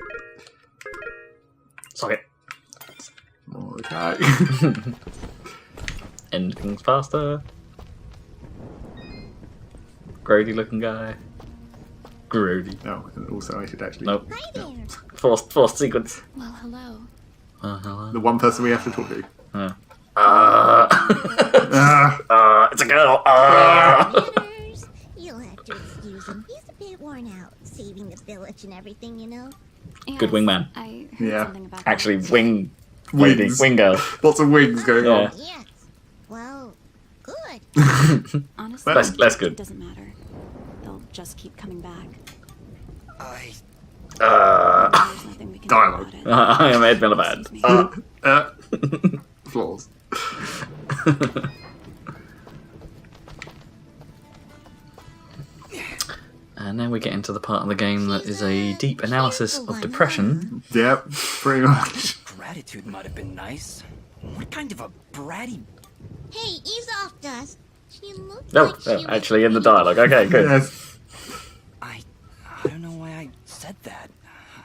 Socket. More attack. End things faster. Grody looking guy. Grody. Oh, and also I should actually... Nope. Hi there. Forced sequence. Well, hello. Hello. The one person we have to talk to. It's a girl. Manners. You'll have to excuse him. He's a bit worn out, saving the village and everything, you know. Good wingman. I heard Yeah. something about Actually, that. wing lady, Wings. wing girl. Lots of wings going Yeah. on. Yes. Well, good. Honestly, Less good. it doesn't matter. They'll just keep coming back. Dialogue. I am Ed Miliband. Flaws. And then we get into the part of the game that is a deep analysis of depression. Yep, pretty much. Gratitude might have been nice. What kind of a bratty... Hey, ease off, Dust. She looked Oh, like she actually in the dialogue. Okay, good. Yes. I don't know why I said that.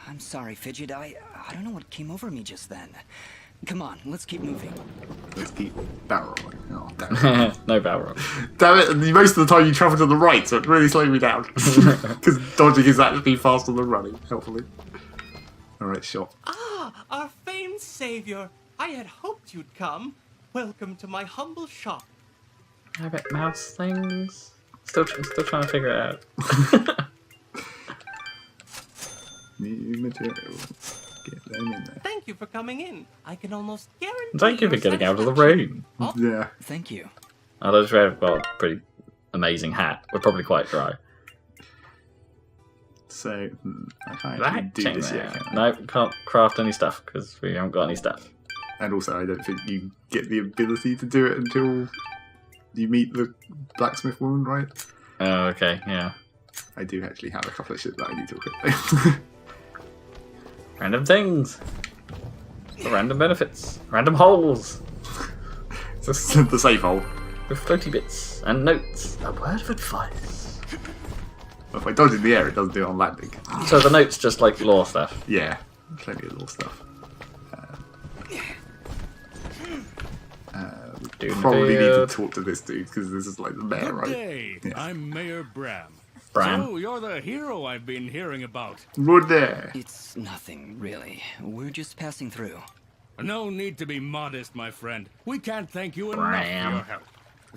I'm sorry, Fidget. I don't know what came over me just then. Come on, let's keep moving. Let's keep barrel rolling. Oh, damn it. No barrel roll. Damn it, and most of the time you travel to the right, so it really slowed me down. Because dodging is actually faster than running, helpfully. Alright, shot. Ah, our famed savior. I had hoped you'd come. Welcome to my humble shop. Rabbit mouse things. Still trying to figure it out. New material. Get them in there. Thank you for coming in. I can almost guarantee. Thank you for getting out of the room. Yeah. Thank you. I those have got a pretty amazing hat. We're probably quite dry. So, I can't actually do this yet. Can I? No, can't craft any stuff because we haven't got any stuff. And also, I don't think you get the ability to do it until you meet the blacksmith woman, right? Oh, okay, yeah. I do actually have a couple of shit that I need to equip. Random things. Random benefits. Random holes. Just the safe hole. With floaty bits and notes. A word of advice. Well, if I dodge in the air, it doesn't do it on landing. So the notes just like lore stuff. Yeah, plenty of law stuff. We probably need to talk to this dude because this is like the mayor, Good right? day. Yeah. I'm Mayor Bram. Bram. So you're the hero I've been hearing about. Good day. It's nothing, really. We're just passing through. No need to be modest, my friend. We can't thank you enough Bram. for your help.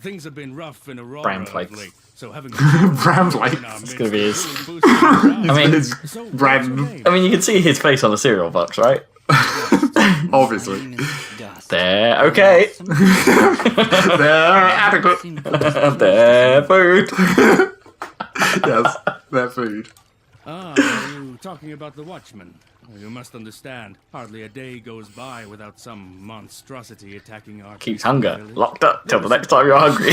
Things have been rough in Aurora Bram of flakes. late, so having Bram flakes. It's gonna be his. I mean, it's Bram. I mean, you can see his face on the cereal box, right? Obviously. There, okay. They're adequate. They're food. Yes, they're food. Ah, are you talking about the Watchman? You must understand, hardly a day goes by without some monstrosity attacking our... Keeps hunger locked up till the next time you're hungry.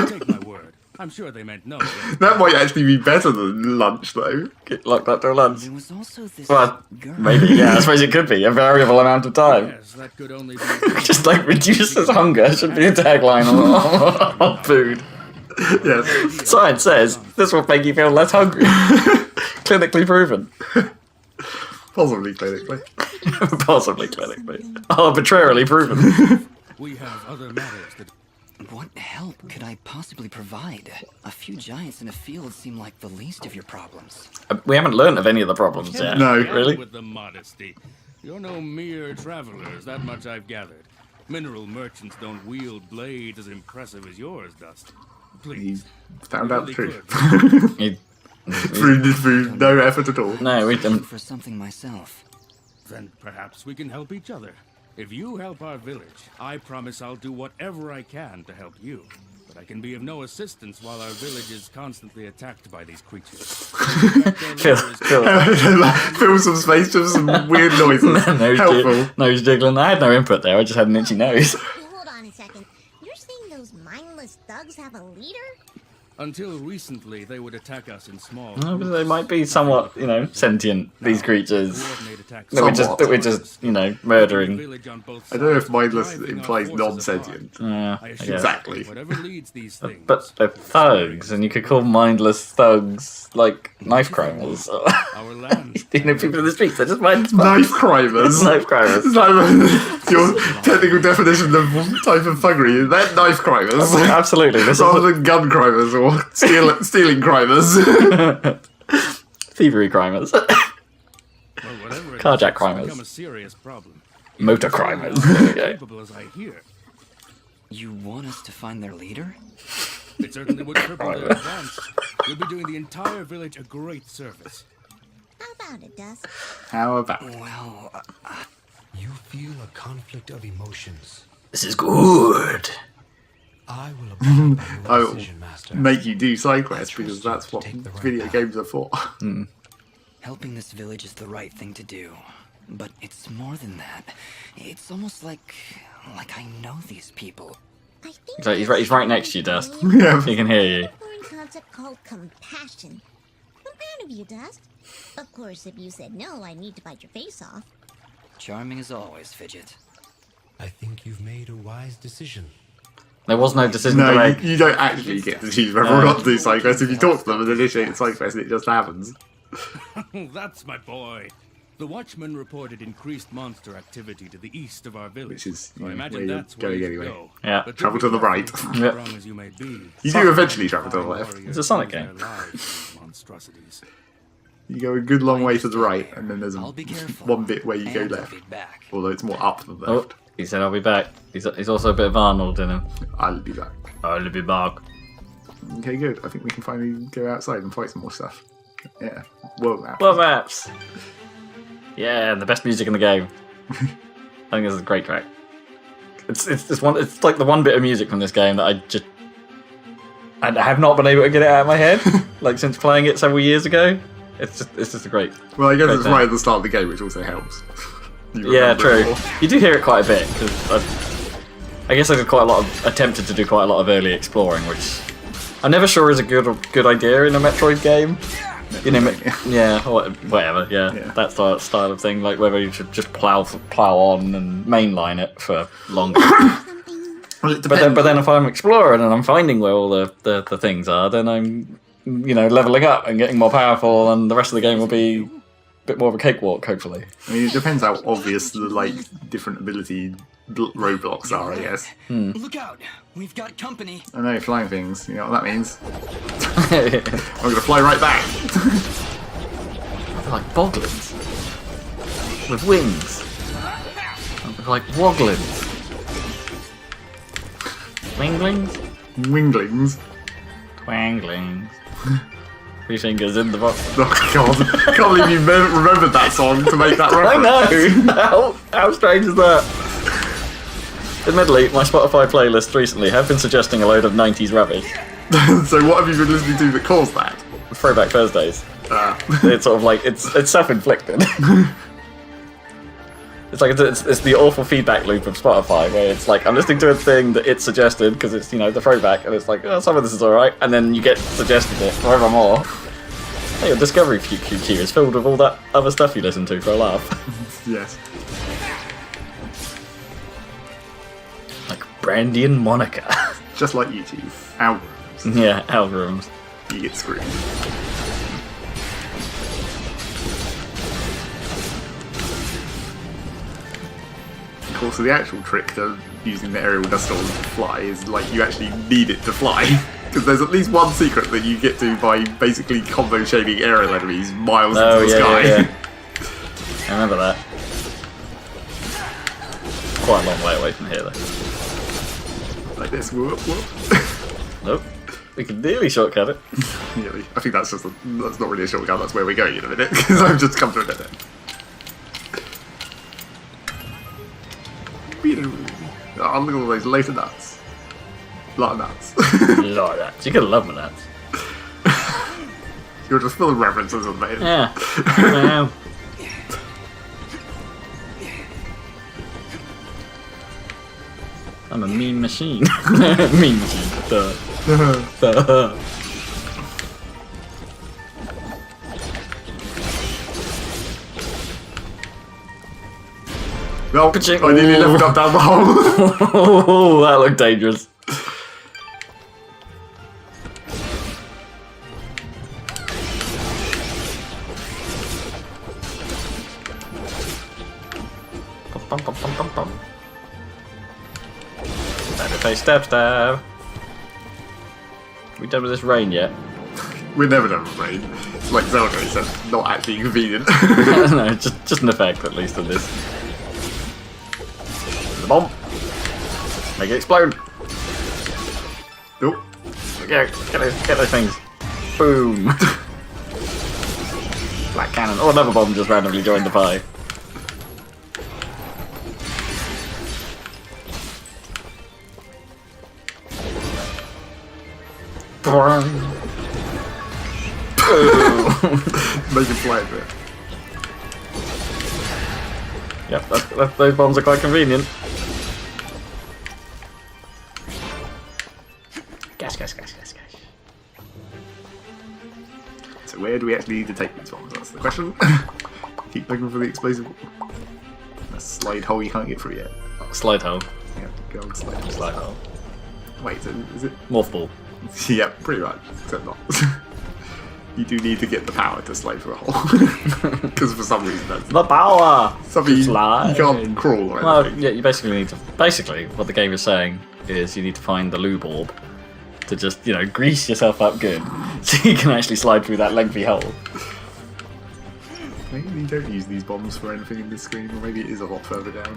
Take my word. I'm sure they meant no. That might actually be better than lunch, though. Get locked up till lunch. There was also this Well, girl. maybe, yeah, I suppose it could be a variable amount of time. Yes, that could only be... Just like reduces hunger should be a tagline on food. Yes. Science says this will make you feel less hungry. Clinically proven. Possibly clinically. Possibly clinically. Arbitrarily proven. We have other matters that... What help could I possibly provide? A few giants in a field seem like the least of your problems. We haven't learned of any of the problems yet. No. Really? With the modesty. You're no mere travelers, that much I've gathered. Mineral merchants don't wield blades as impressive as yours, Dust. He Please. found out the really truth. You- through no effort at all. No, we Looking don't. for something myself. Then perhaps we can help each other. If you help our village, I promise I'll do whatever I can to help you. But I can be of no assistance while our village is constantly attacked by these creatures. Fill some space with some weird noises. Helpful. Nose jiggling. I had no input there. I just had an itchy nose. Hold on a second. You're saying those mindless thugs have a leader? Until recently, they would attack us in small No, but groups. they might be somewhat, sentient. These creatures Coordinate attacks. that we're just, murdering. Village on both I don't know if sides, mindless driving our implies forces non-sentient. Yeah, I I assure guess. Exactly. you, whatever leads these things. But they're thugs, and you could call mindless thugs like knife crimers. Our land. People in the streets, they're just mindless Knife thugs. crimers. Knife crimers. It's like your technical definition of type of thuggery is that knife crimers. Absolutely. This Rather is than gun crimers or stealing crimers. thievery crimers. Well, whatever it Carjack is, it's crimers. become a serious problem. Motor crimers. There we go. Capable as I hear. You want us to find their leader? It certainly would cripple their advance. You'll be doing the entire village a great service. How about it, Dust? How about Well, You feel a conflict of emotions. This is good. I will abide by I your will decision, Master. make you do side quests because that's what Take the right video path. games are for. Helping this village is the right thing to do. But it's more than that. It's almost like I know these people. I think So he's right next to you, Dust. Yeah. He can hear you. a foreign concept called compassion. I'm proud of you, Dust. Of course, if you said no, I'd need to bite your face off. Charming as always, Fidget. I think you've made a wise decision. There was no decision to No, make. you don't actually get to choose whether or not to do side quests. If you talk to them and initiate a side quest, it just happens. That's my boy. The Watchman reported increased monster activity to the east of our village. Which is, So I where imagine you're that's where going you anyway. go. Yeah. But Travel do to be the right. careful, Yeah. strong as you may be. You do eventually travel to the left. Warriors It's a Sonic lose game. their lives to monstrosities. You go a good long way to the right, and then there's I'll be careful. one bit where you go And I'll left. be back. Although it's more up than Oh, left. he said I'll be back. He's also a bit of Arnold in him. I'll be back. I'll be back. Okay, good. I think we can finally go outside and fight some more stuff. Yeah. World map. World maps. Yeah, the best music in the game. I think this is a great track. It's like the one bit of music from this game that I have not been able to get it out of my head. Like since playing it several years ago. It's just a great. Well, I guess great it's thing. right at the start of the game, which also helps. You Yeah, remember it true. more. You do hear it quite a bit because I guess I did attempted to do quite a lot of early exploring, which I'm never sure is a good idea in a Metroid game. You know, yeah, whatever. Yeah, that style of thing. Like whether you should just plow on and mainline it for longer. Well, it But then if I'm exploring and I'm finding where all the things are, then I'm leveling up and getting more powerful, and the rest of the game will be a bit more of a cakewalk, hopefully. I mean, it depends how obvious the different ability roadblocks are, I guess. Look out! We've got company. I know, flying things. You know what that means? I'm gonna fly right back. They're like boglins with wings. They're like woglins. Winglings? Winglings. Twanglings. 3 fingers in the box. Oh god, I can't believe you remembered that song to make that I reference. know! How strange is that? Admittedly, my Spotify playlists recently have been suggesting a load of 90s rubbish. So what have you been listening to that caused that? Throwback Thursdays. It's sort of like, it's self-inflicted. It's like, it's the awful feedback loop of Spotify, where it's like, I'm listening to a thing that it's suggested, because it's, the throwback, and it's like, oh, some of this is alright, and then you get suggested it forevermore. Hey, your Discovery queue is filled with all that other stuff you listen to for a laugh. Yes. Like Brandy and Monica. Just like YouTube. Algorithms. Yeah, algorithms. You get screwed. Of course, the actual trick to using the aerial dust storm to fly is you actually need it to fly. Because there's at least one secret that you get to by basically combo shading aerial enemies miles into the sky. Yeah. I remember that. Quite a long way away from here, though. Like this. Whoop, whoop. Nope. We can nearly shortcut it. Nearly. I think that's not really a shortcut, that's where we're going in a minute, because I've just come to a dead end. Oh, look at all those later nuts. A lot of nuts. Lot of nuts. You're gonna love my nuts. You're just full of references on me. Yeah. Wow. I'm a mean machine. Mean machine. Duh. Well, I nearly leveled up down the hole. Oh, that looked dangerous. Bum, bum, bum, bum, bum. Stab. We done with this rain yet? We're never done with rain. It's like Zelda, so not actually convenient. No, just an effect at least of this. The bomb. Make it explode. Nope. Get those things. Boom. Black cannon. Oh, another bomb just randomly joined the pie. Make him fly a bit. Yep, those bombs are quite convenient. Gash. So where do we actually need to take these bombs? That's the question. Keep looking for the explosive. A slide hole you can't get through yet. Slide hole. Yeah, go on slide hole. Slide hole. Wait, is it? Morph ball. Yeah, pretty much. Except not. You do need to get the power to slide through a hole. Because for some reason that's The power! something you Slide. can't crawl or Well, anything. yeah, you basically need to. Basically, what the game is saying is you need to find the lube orb to just, grease yourself up good so you can actually slide through that lengthy hole. Maybe you don't use these bombs for anything in this screen, or maybe it is a lot further down.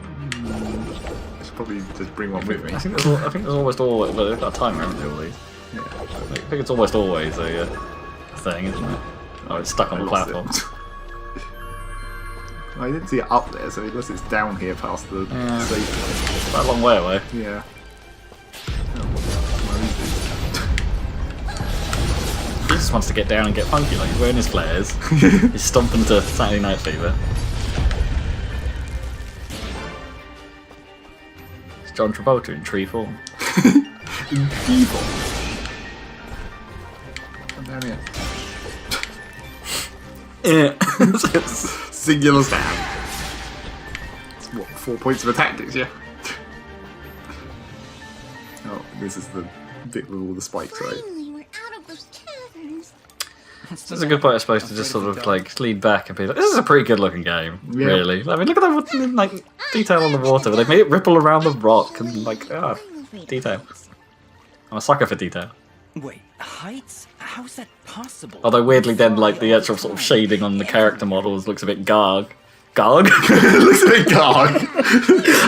I should probably just bring one with me. I think there's almost always. Well, they've got a timer on all these. Yeah. I think it's almost always a thing, isn't it? Oh, it's stuck on the lost platform. I didn't see it up there, so unless it's down here past the station. It's quite a long way away. Yeah. He just wants to get down and get funky, like he's wearing his flares. He's stomping to Saturday Night Fever. It's John Travolta in tree form. In people. Come down here. Singular stab. It's what, 4 points of attack damage, yeah? Oh, this is the bit with all the spikes, right? Finally, we're out of those caverns. This is a good point, I suppose, to just sort of like lean back and be like, this is a pretty good looking game, Yeah. really. I mean, look at that like detail on the water, but they've made it ripple around the rock and like, detail. I'm a sucker for detail. Wait, heights? How's that possible? Although weirdly then like the actual sort of shading on the character models looks a bit garg. Garg? It looks a bit dark.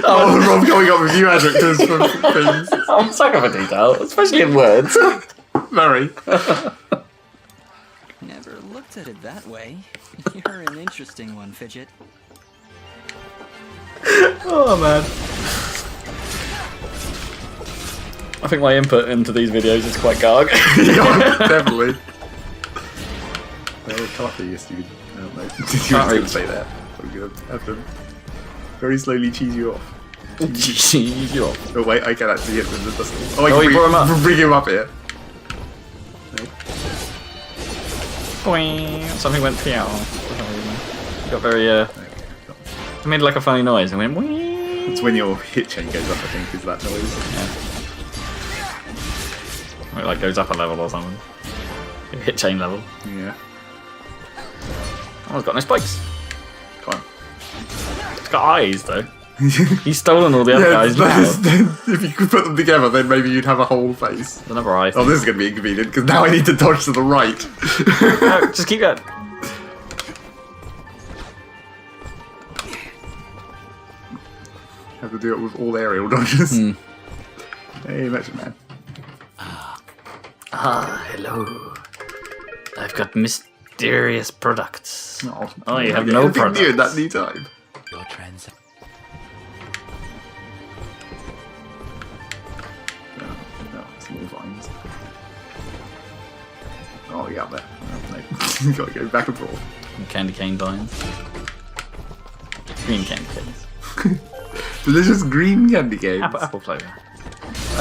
Oh, Rob coming up with new adjectives for things. I'm a sucker for detail, especially in words. Very. Never looked at it that way. You're an interesting one, Fidget. Oh man. I think my input into these videos is quite garg. Yeah, definitely. Well, coffee, you stupid. I don't know. Did you actually say that? I'm gonna have to very slowly cheese you off. Cheese you off. Oh wait, I can actually hit them with the dust. Oh, I Oh, can you brought him up. bring him up here. Boing. Something went pew. Got very I made like a funny noise and went wing. It's when your hit chain goes up, I think, is that noise. Yeah. Or it like goes up a level or something. Hit chain level. Yeah. Oh, it's got no spikes. Come on. It's got eyes though. He's stolen all the other guys now. If you could put them together, then maybe you'd have a whole face. Another eye. Oh, this is going to be inconvenient, because now I need to dodge to the right. No, just keep going. Have to do it with all aerial dodges. Hey, Metric Man. Hello. I've got mysterious products. Oh, you have no anything new in that products. new time. Your trans. No, small vines. Oh, you got there. Oh, no. You gotta go back and forth. Candy cane vines. Green candy canes. Delicious green candy canes. Apple flavour.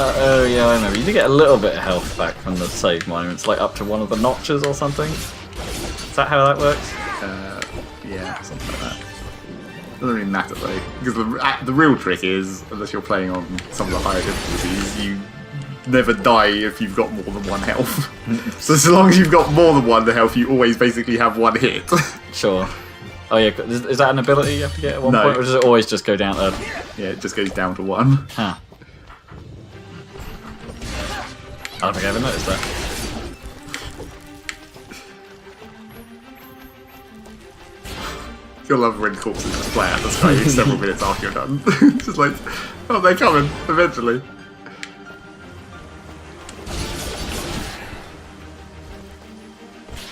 Oh yeah, I remember. You do get a little bit of health back from the save monuments, like up to one of the notches or something. Is that how that works? Yeah, something like that. Doesn't really matter though, because the real trick is, unless you're playing on some of the higher difficulties, you never die if you've got more than one health. So as long as you've got more than one health, you always basically have one hit. Sure. Oh yeah, is that an ability you have to get at one No. point, or does it always just go down to... Yeah, it just goes down to one. Huh. I don't think I ever noticed that. You'll love when corpses just play out the sky several minutes after you're done. Just like, oh, they're coming, eventually.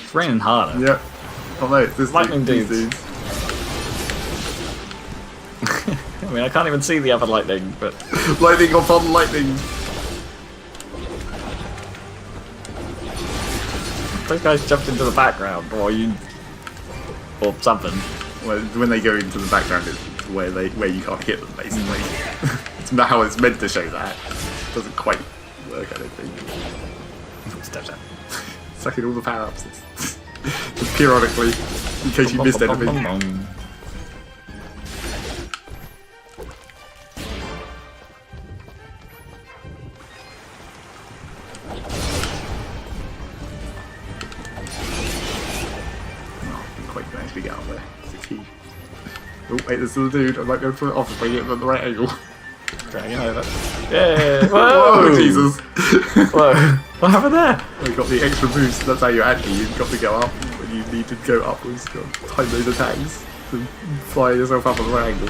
It's raining harder. Yep. Oh no, it's this Lightning these dudes. I mean, I can't even see the other lightning, but... Lightning upon lightning. Those guys jumped into the background, or something. Well, when they go into the background, it's where you can't hit them, basically. It's not how it's meant to show that. It doesn't quite work, I don't think. Steps out. Sucking all the power-ups. Just periodically, in case you missed anything. Quite nicely get out there. It's a key. Oh wait, there's the dude. I might be able to put it off if I get him at the right angle. Dragging over. Yeah. Whoa! Whoa, Jesus! Whoa! What happened there? I got the extra boost. That's how you've got to go up when you need to go upwards. You've got to time those attacks to fly yourself up at the right angle.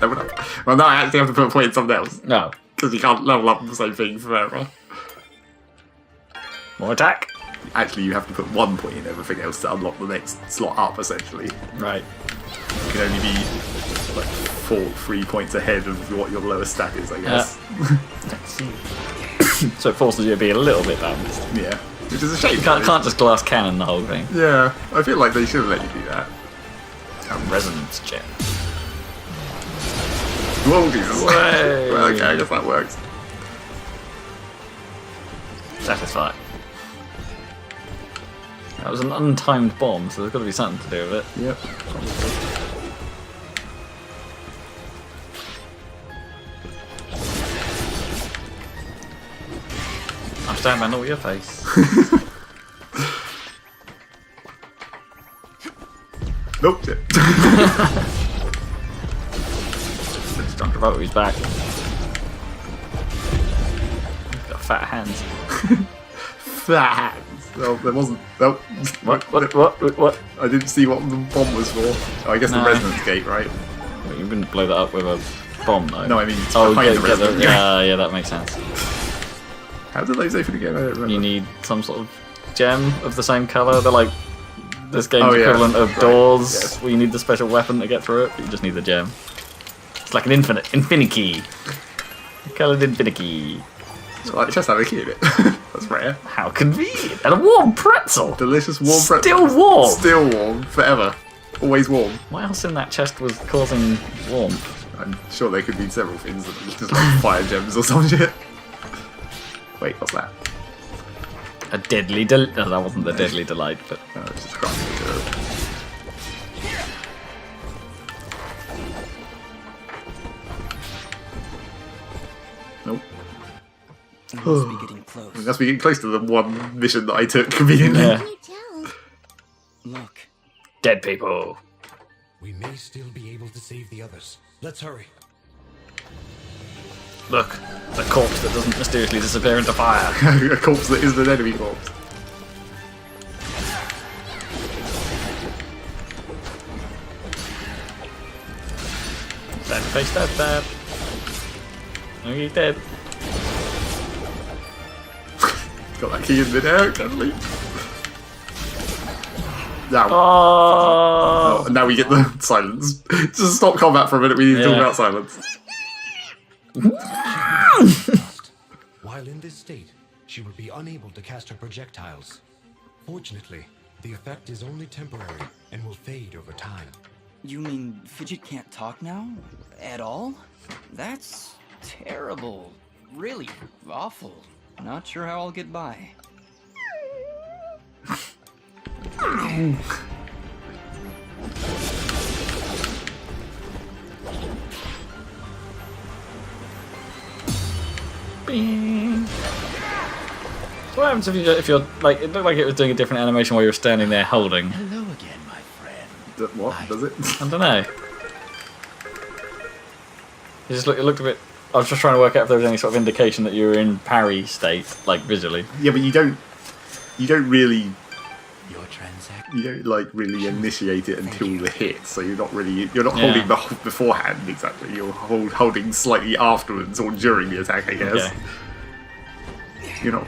That went up. Well, now I actually have to put a point in something else. No. Because you can't level up the same thing forever. More attack. Actually, you have to put 1 point in everything else to unlock the next slot up, essentially. Right. You can only be like 3 points ahead of what your lowest stat is, I guess. So it forces you to be a little bit balanced. Yeah. Which is a shame. You can't just glass cannon the whole thing. Yeah. I feel like they should have let you do that. A resonance gem. Whoa, Jesus. Well, okay, I guess that works. Satisfied. That was an untimed bomb, so there's got to be something to do with it. Yep. I'm standing man, all your face. Nope. Shit. Just John Travolta's back. He's got fat hands. Fat hands. Well, there wasn't. Nope. What? I didn't see what the bomb was for. Oh, I guess the resonance gate, right? Well, you wouldn't blow that up with a bomb, though. No, I mean, it's behind the resonance gate. Yeah, that makes sense. How did those open again? I don't remember. You need some sort of gem of the same colour. They're like this game's Oh, yeah. equivalent of Right. doors, Yes. where you need the special weapon to get through it, but you just need the gem. It's like an infinity. Coloured infinity. It's like just had a key in it. That's rare. How convenient! And a warm pretzel! Delicious warm pretzel. Still warm! Still warm. Forever. Always warm. What else in that chest was causing warmth? I'm sure there could be several things that just like fire gems or some shit. Wait, what's that? A deadly delight. No, that wasn't the deadly delight, but No, it's just crafting. Nope. I must be getting close. We must be getting close to the one mission that I took conveniently. Yeah. Can you tell? Look, dead people. We may still be able to save the others. Let's hurry. Look, the corpse that doesn't mysteriously disappear into fire. A corpse that isn't an enemy corpse. Stab face, stab. Oh, he's dead. Got that key in midair, definitely. Now, Oh! now we get the silence. Just stop combat for a minute, we need to talk about silence. While in this state, she will be unable to cast her projectiles. Fortunately, the effect is only temporary and will fade over time. you mean Fidget can't talk now? At all? That's terrible. Really awful. Not sure how I'll get by. Bing. What happens if you're like, it looked like it was doing a different animation while you were standing there holding. Hello again, my friend. What? Does it? I don't know. It looked a bit. I was just trying to work out if there was any sort of indication that you were in parry state, like visually. Yeah, but you don't really. Your transaction. You don't like really initiate it until the hit, so you're not holding beforehand exactly. You're holding slightly afterwards or during the attack, I guess. Okay.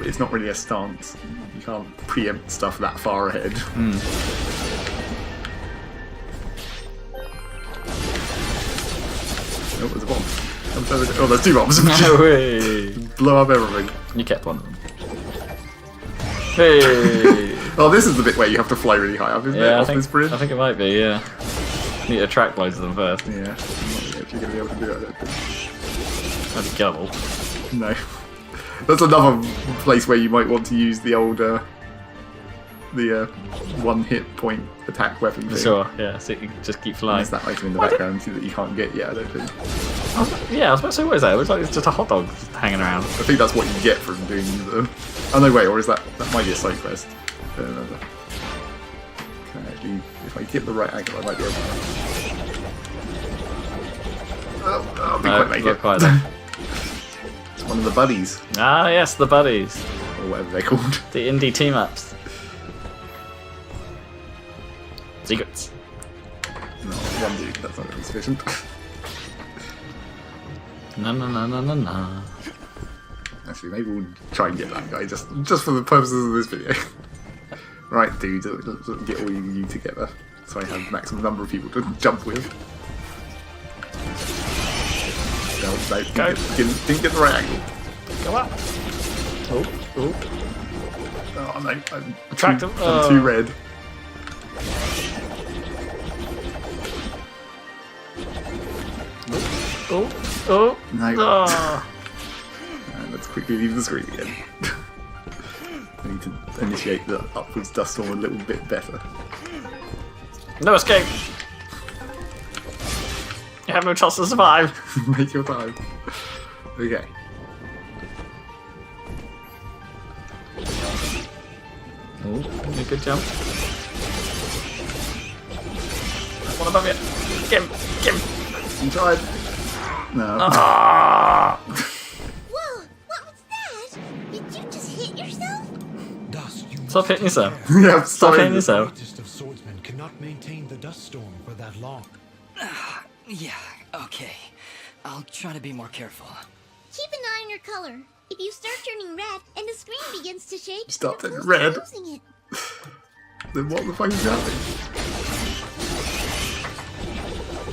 It's not really a stance. You can't preempt stuff that far ahead. Oh, there's a bomb. Oh, there's two bombs. No way. Blow up everything. You kept one of them. Hey. Oh, this is the bit where you have to fly really high up, isn't it? Yeah, Off this bridge? I think it might be. Yeah. Need to attract loads of them first. Yeah. I'm not actually going to be able to do it, I don't think. That'd be gobble. No. That's another place where you might want to use the old, one hit point attack weapon thing. Sure, yeah, so you can just keep flying. There's that item in the background that you can't get yet, I don't think. Yeah, I was about to say, what is that? It looks like it's just a hot dog hanging around. I think that's what you get from doing the... Oh no, wait, or is that might be a side quest. I don't remember. Can I actually, if I get the right angle, I might be able to... I'll be quite make not it. quite there. It's one of the buddies, Ah, yes, the buddies. or whatever they're called. The indie team-ups. Secrets. No, one dude, that's not going to be sufficient. No. Actually, maybe we'll try and get that guy just for the purposes of this video. Right, dude, let's get all you together so I have maximum number of people to jump with. No, didn't get the right angle. Go up. Oh no, Attract him. I'm too red. Oh. No. Oh. And let's quickly leave the screen again. I need to initiate the upwards dust storm a little bit better. No escape. You have no chance to survive. Make your time. Okay. Oh, good jump. One above you. Get him. You tried. No. Ah. Whoa, what was that? Did you just hit yourself? Dust, you Stop hitting yourself. Yeah, Stop hitting yourself. The greatest of swordsmen cannot maintain the dust storm for that long. Yeah, okay. I'll try to be more careful. Keep an eye on your color. If you start turning red and the screen begins to shake, Stop you're turning close to red. losing it. Then what the fuck is happening?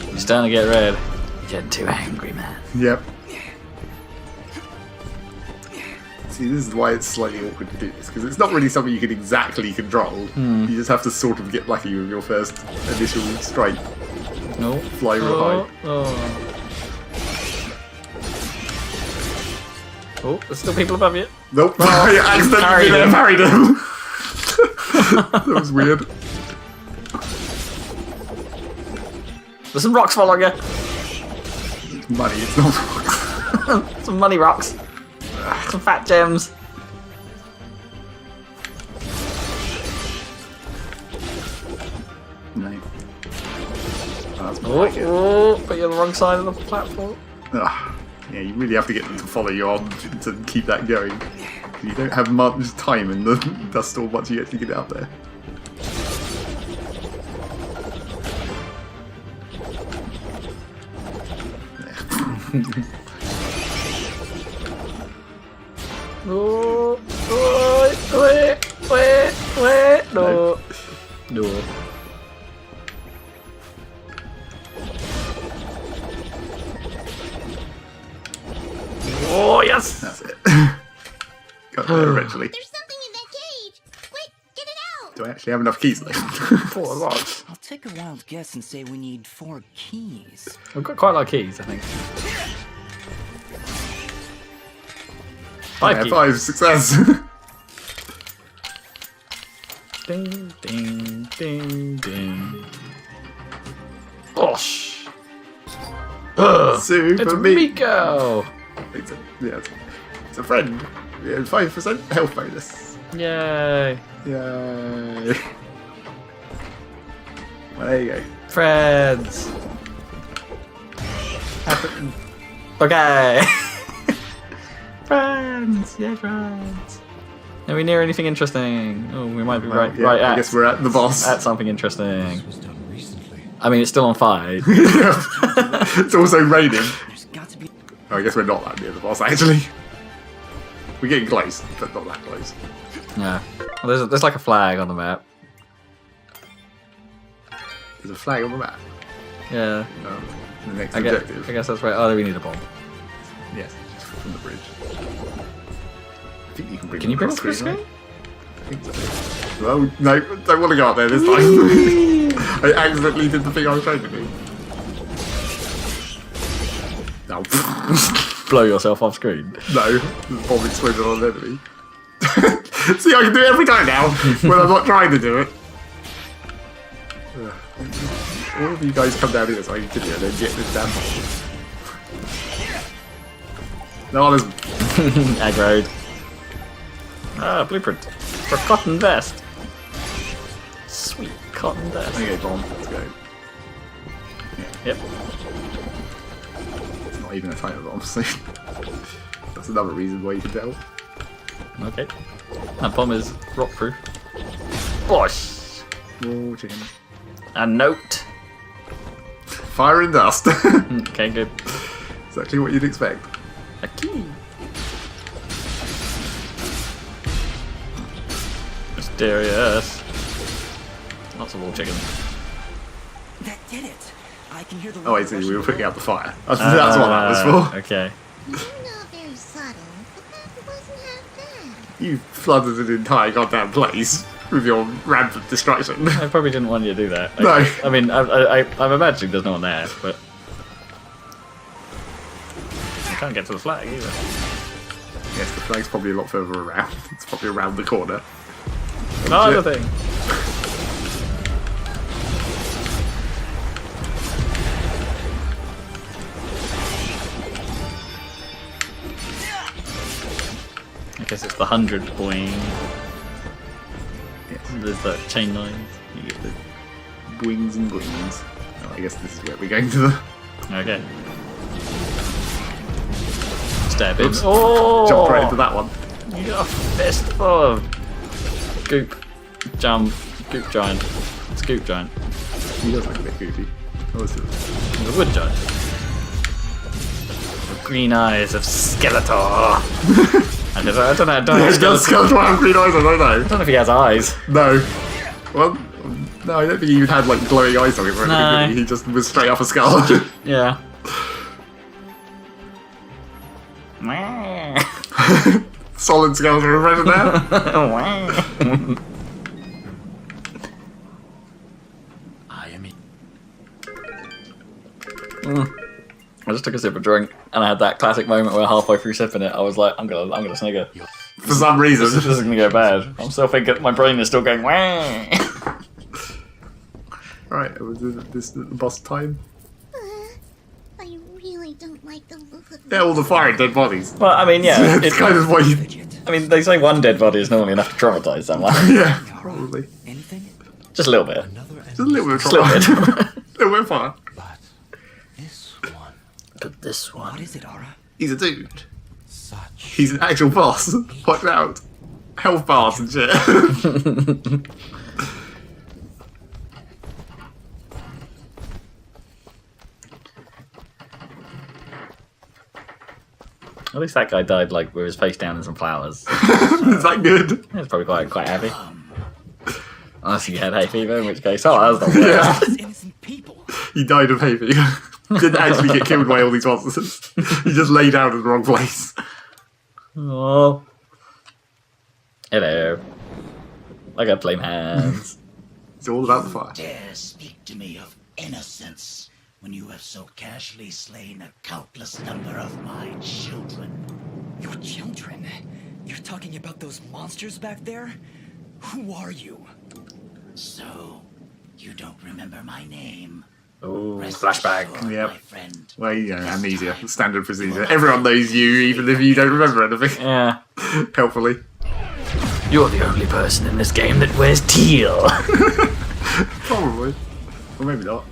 You're starting to get red. You're getting too angry, man. Yep. See, this is why it's slightly awkward to do this, because it's not really something you can exactly control. You just have to sort of get lucky with your first initial strike. No. Fly real high. Oh, there's still people above you. Nope. I accidentally parried him. That was weird. There's some rocks following you. Money, it's not rocks. Some money rocks. Some fat gems. No. Oh, that's more like it. But you're on the wrong side of the platform. Ugh. Yeah, you really have to get them to follow you on to keep that going. You don't have much time in the dust storm once you actually get it up there. No. No. Oh, yes! That's it. Got there eventually. There's something in that cage. Quick, get it out. Do I actually have enough keys left? 4 lots. I'll take a wild guess and say we need 4 keys. We've got quite a lot of keys, I think. 5 Yeah, keys. 5 success. Ding, ding, ding, ding. Bosh! Super It's meat. Miko! It's a friend. Yeah, 5% health bonus. Yay! Yay. Well, there you go. Friends! Okay! Friends! Yay, friends! Are we near anything interesting? Oh, we might be right I at. guess we're at the boss. At something interesting. This was done recently. I mean, it's still on fire. It's also raining. There's got to be... Oh, I guess we're not that near the boss, actually. We're getting close, but not that close. Yeah. Well, there's like a flag on the map. There's a flag on the map. Yeah. The next I objective. guess that's right. Oh, we need a bomb. Yes, from the bridge. I think you can bring Can you bring it across to the screen? right? think so. Well, no, don't want to go up there this time. I accidentally did the thing I was trying to do. No. Blow yourself off screen. No, the bomb exploded on an enemy. See, I can do it every time now when I'm not trying to do it. All of you guys come down here so I can kill you and then get this damn bomb. No, there's Aggroed. Ah, blueprint. For cotton vest. Sweet cotton vest. okay, bomb. Let's go. Yep. It's not even a timer bomb, so that's another reason why you can tell. Okay. That bomb is rock proof. Bosh! Oh, chicken. A note. Fire and dust. Okay, good. Exactly what you'd expect. A key. Mysterious. Lots of wall chicken. That did it. I can hear the. Oh, I see. We were putting out the fire. That's what that was for. Okay. You're not very subtle, but that wasn't half bad. You flooded an entire goddamn place with your rampant destruction. I probably didn't want you to do that. No. I mean, I'm imagining there's no one there, but I can't get to the flag either. Yes, the flag's probably a lot further around. It's probably around the corner. Another thing. I guess it's the 100 point. Yes. There's the chain lines. You get the boings and boings. Oh, I guess this is where we're going to the... Okay. Stab in. Oops. Oh! Jump right into that one. You got a fistful of goop, jump, goop giant, scoop giant. He does look a bit goofy. Oh, it's The wood giant. The green eyes of Skeletor. I don't know. does Skeletor have green eyes? I don't know. I don't know if he has eyes. No. Well, no, I don't think he even had like glowing eyes on him or anything, No. did he? He just was straight off a skull. Yeah. Solid Skeletor impression there. I am in. I just took a sip of drink, and I had that classic moment where halfway through sipping it, I was like, I'm gonna snigger. For some reason. This is gonna go bad. I'm still thinking, my brain is still going, wah. Right, was this the boss time? I really don't like the look of Yeah, all the fire and dead bodies. Well, I mean, yeah. It's kind of what you... I mean, they say one dead body is normally enough to traumatize someone. Yeah, probably. Anything? Just a little bit. Just a little bit of Just a little trauma. bit. A little bit of fire. But this one, But this one. What is it, Ara? He's a dude. such. He's an actual boss. Watch out. Health bars and shit. At least that guy died like with his face down in some flowers. Is that good? He was probably quite happy. Unless he had hay fever, in which case, oh, that's not good. Yeah. Those innocent people. He died of hay fever. Didn't actually get killed by all these monsters. He just lay down in the wrong place. Oh. Hello. I got flame hands. It's all about the fire. Dare speak to me of innocence when you have so casually slain a countless number of my children. Your children? You're talking about those monsters back there? Who are you? So, you don't remember my name? Ooh, Rest flashback. assured, Yep. my friend. Well, you know, amnesia. Standard procedure. Everyone knows you, even if you don't remember anything. Yeah. Helpfully. You're the only person in this game that wears teal. Probably. Or maybe not.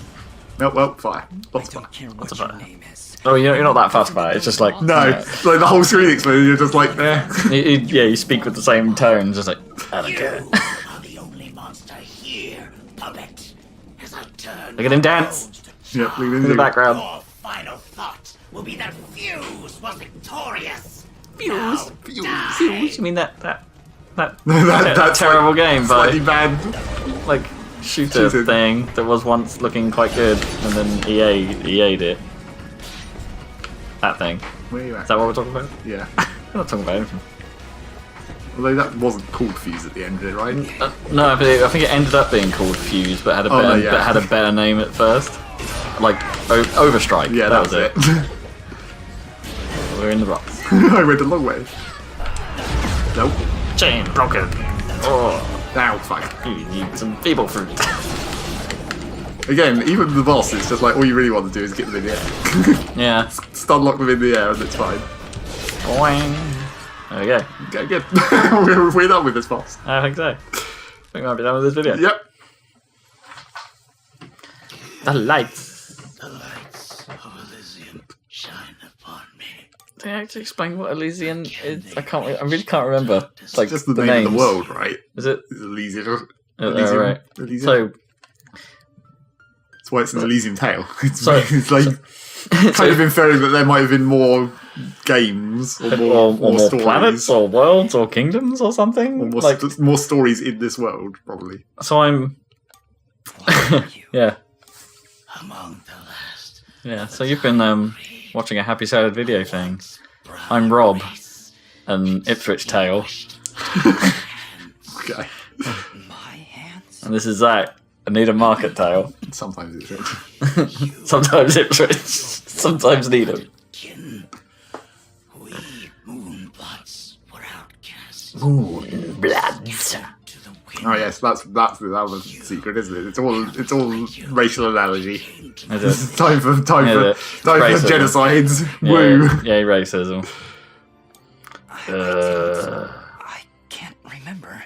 No, well, fire. Lots of fire. Don't care What's what your about it? name is. Oh, you're not that fast about it. It's just like... No, it's like the whole screen explodes, you're just like, eh. Yeah, you speak with the same tone, just like, I don't care. You are the only monster here, puppet. As I turn Look at him dance. Yep, leave it In the background. Your final thought will be that Fuse was victorious. Fuse? Now Fuse? You mean that That's terrible game by slightly bad. like shooter thing that was once looking quite good, and then EA'd it. That thing. Where are you at? Is that what we're talking about? Yeah. We're not talking about anything. Although that wasn't called Fuse at the end of it, right? No, but I think it ended up being called Fuse, but had a better, but had a better name at first. Like Overstrike. Yeah, that was it. We're in the rocks. I went a long way. Nope. Chain broken. Oh, now fuck. You need some feeble fruit. Again, even the boss, it's just like all you really want to do is get them in the air. Yeah. Stun lock them in the air and it's fine. Boing. There we go. Okay, good. We're done with this boss. I think so. I think we might be done with this video. Yep. The lights. The lights of Elysian shine upon me. Did they actually explain what Elysian is? I really can't remember. It's like just the name names. of the world, right? Is it? It's Elysian. Elysian. Right. Elysian. So that's why it's an Elysian tale. It's like kind of inferring that there might have been more games or more stories. Planets or worlds or kingdoms or something. Or more stories in this world, probably. So I'm. Yeah. Among the last. Yeah. So you've been watching a Happy Salad video thing. I'm Rob, an Ipswich tale. Okay. And this is Zac, a Needham Market tale. Sometimes Ipswich. Sometimes Ipswich. Sometimes Needham. We Moonbloods were outcast. Moonbloods. Oh yes, that was the secret, isn't it? It's all racial analogy. It's time for genocides. Yeah, Woo. Yeah, racism. I can't remember.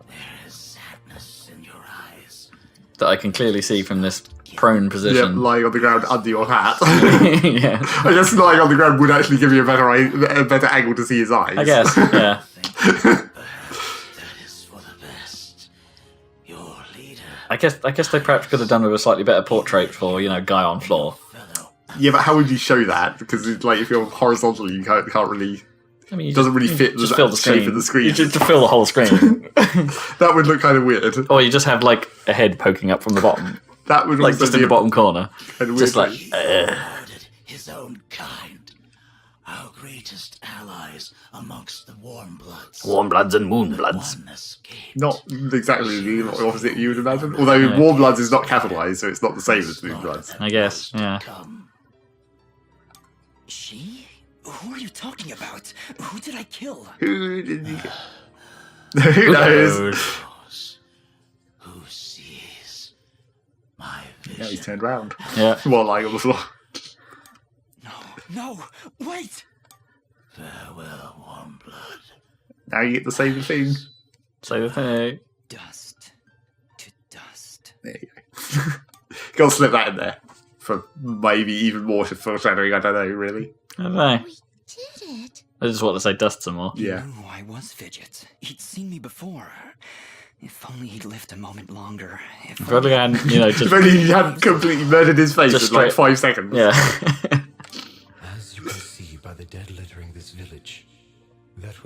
There is sadness in your eyes. That I can clearly see from this prone position. Yeah, lying on the ground under your hat. Yeah. I guess lying on the ground would actually give you a better angle to see his eyes. I guess, yeah. I guess they perhaps could have done with a slightly better portrait for, guy on floor. Yeah, but how would you show that? Because it's like if you're horizontal, you can't really. I mean, it doesn't really fit just the fill the shape screen. of the screen. You just fill the whole screen. That would look kind of weird. Or you just have like a head poking up from the bottom. That would like also just in the bottom corner. Just like his own kind, our greatest allies amongst the warm bloods. Warm bloods and moon bloods. Not exactly the opposite you would imagine. Although warm bloods is not capitalized, so it's not the same as moon bloods. I guess, yeah. She? Who are you talking about? Who did I kill? Who did you kill? Who knows? Who sees my vision? Now he's turned round. Yeah. While lying on the floor. No, wait! Farewell, warm blood. Now you get to say the thing. Say the thing. Dust to dust. There you go. Gotta slip that in there. For maybe even more foreshadowing, I don't know, really. I don't know. We did it. I just want to say dust some more. Yeah. He knew I was Fidget. He'd seen me before. If only he'd lived a moment longer. If only I hadn't, just... if only he hadn't completely murdered his face in like 5 seconds. Yeah. As you can see by the dead littering this village,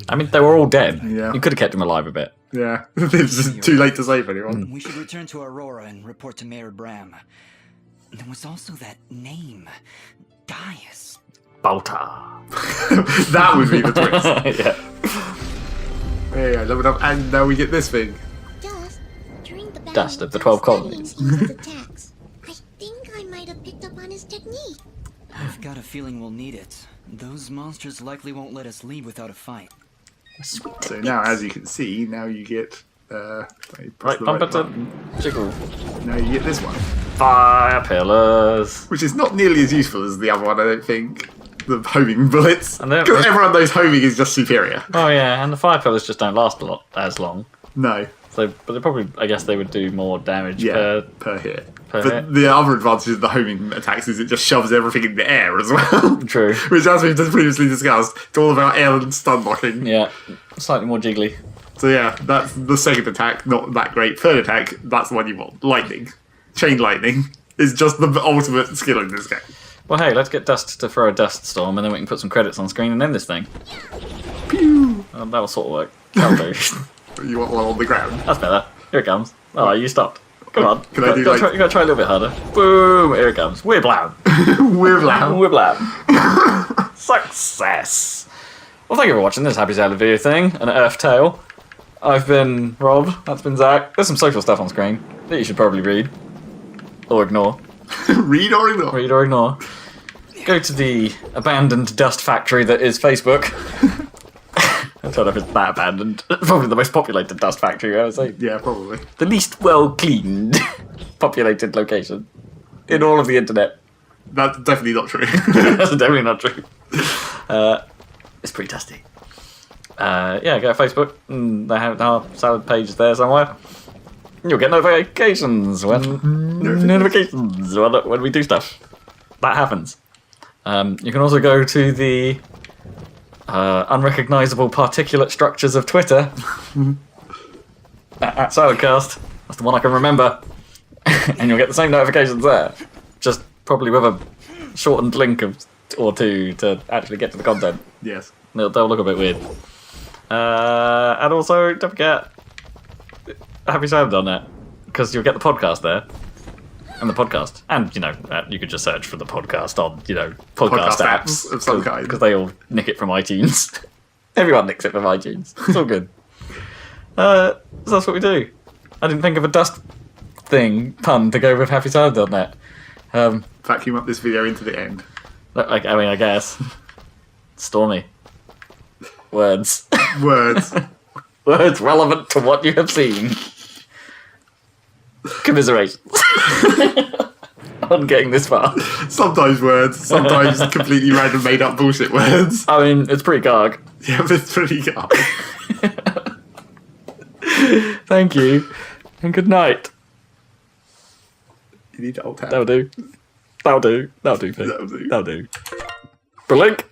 I mean, they were all dead. Yeah. You could have kept them alive a bit. Yeah. It's just too late to save anyone. We should return to Aurora and report to Mayor Bram. There was also that name. Gaius. Baltar. That would be the twist. Yeah. There you go, leveled up, and now we get this thing. Dust of the 12 colonies. I think I might have picked up on his technique. I've got a feeling we'll need it. Those monsters likely won't let us leave without a fight. So now, as you can see, now you get Right button. Jiggle. Now you get this one, Fire pillars. which is not nearly as useful as the other one, I don't think. The homing bullets, And they're- because everyone knows homing is just superior. Oh yeah, and the fire pillars just don't last as long. No, So, but they probably, I guess, they would do more damage yeah, per hit. per But hit. the other advantage of the homing attacks is it just shoves everything in the air as well. True. Which, as we've just previously discussed, it's all about air and stun blocking. Yeah, slightly more jiggly. So yeah, that's the second attack, not that great. Third attack, that's the one you want. Lightning. Chain lightning is just the ultimate skill in this game. Well, hey, let's get Dust to throw a dust storm, and then we can put some credits on screen and end this thing. Pew! That'll sort of work. That'll do. You want one on the ground. That's better. Here it comes. Oh, you stopped. Come on. Can I do like... You gotta try a little bit harder. Boom! Here it comes. We're blam. We're loud. We're blam. Success. Well, thank you for watching this Happy Salad video thing, an Earth Tale. I've been Rob, that's been Zac. There's some social stuff on screen that you should probably read. Or ignore. Read or ignore? Read or ignore. Go to the abandoned dust factory that is Facebook. I don't know if it's that abandoned. Probably the most populated dust factory, I would say. Yeah, probably. The least well-cleaned populated location in all of the internet. That's definitely not true. That's definitely not true. It's pretty dusty. Yeah, go to Facebook. And they have our salad page is there somewhere. You'll get notifications when when we do stuff. That happens. You can also go to the unrecognizable particulate structures of Twitter at Saladcast. That's the one I can remember. And you'll get the same notifications there. Just probably with a shortened link or two to actually get to the content. Yes. They'll look a bit weird. And also, don't forget happysalad.net, because you'll get the podcast there. And the podcast. And, you could just search for the podcast on, podcast apps of some kind. Because they all nick it from iTunes. Everyone nicks it from iTunes. It's all good. So that's what we do. I didn't think of a dust pun to go with happysalad.net. Vacuum up this video into the end. I guess. Stormy. Words. Words. Words relevant to what you have seen. Commiserations. On getting this far. Sometimes words, sometimes completely random made up bullshit words. I mean, it's pretty garg. Yeah, but it's pretty garg. Thank you. And good night. You need to alt tab. That'll do. That'll do. That'll do, Pete. That'll do. That'll do. Blink.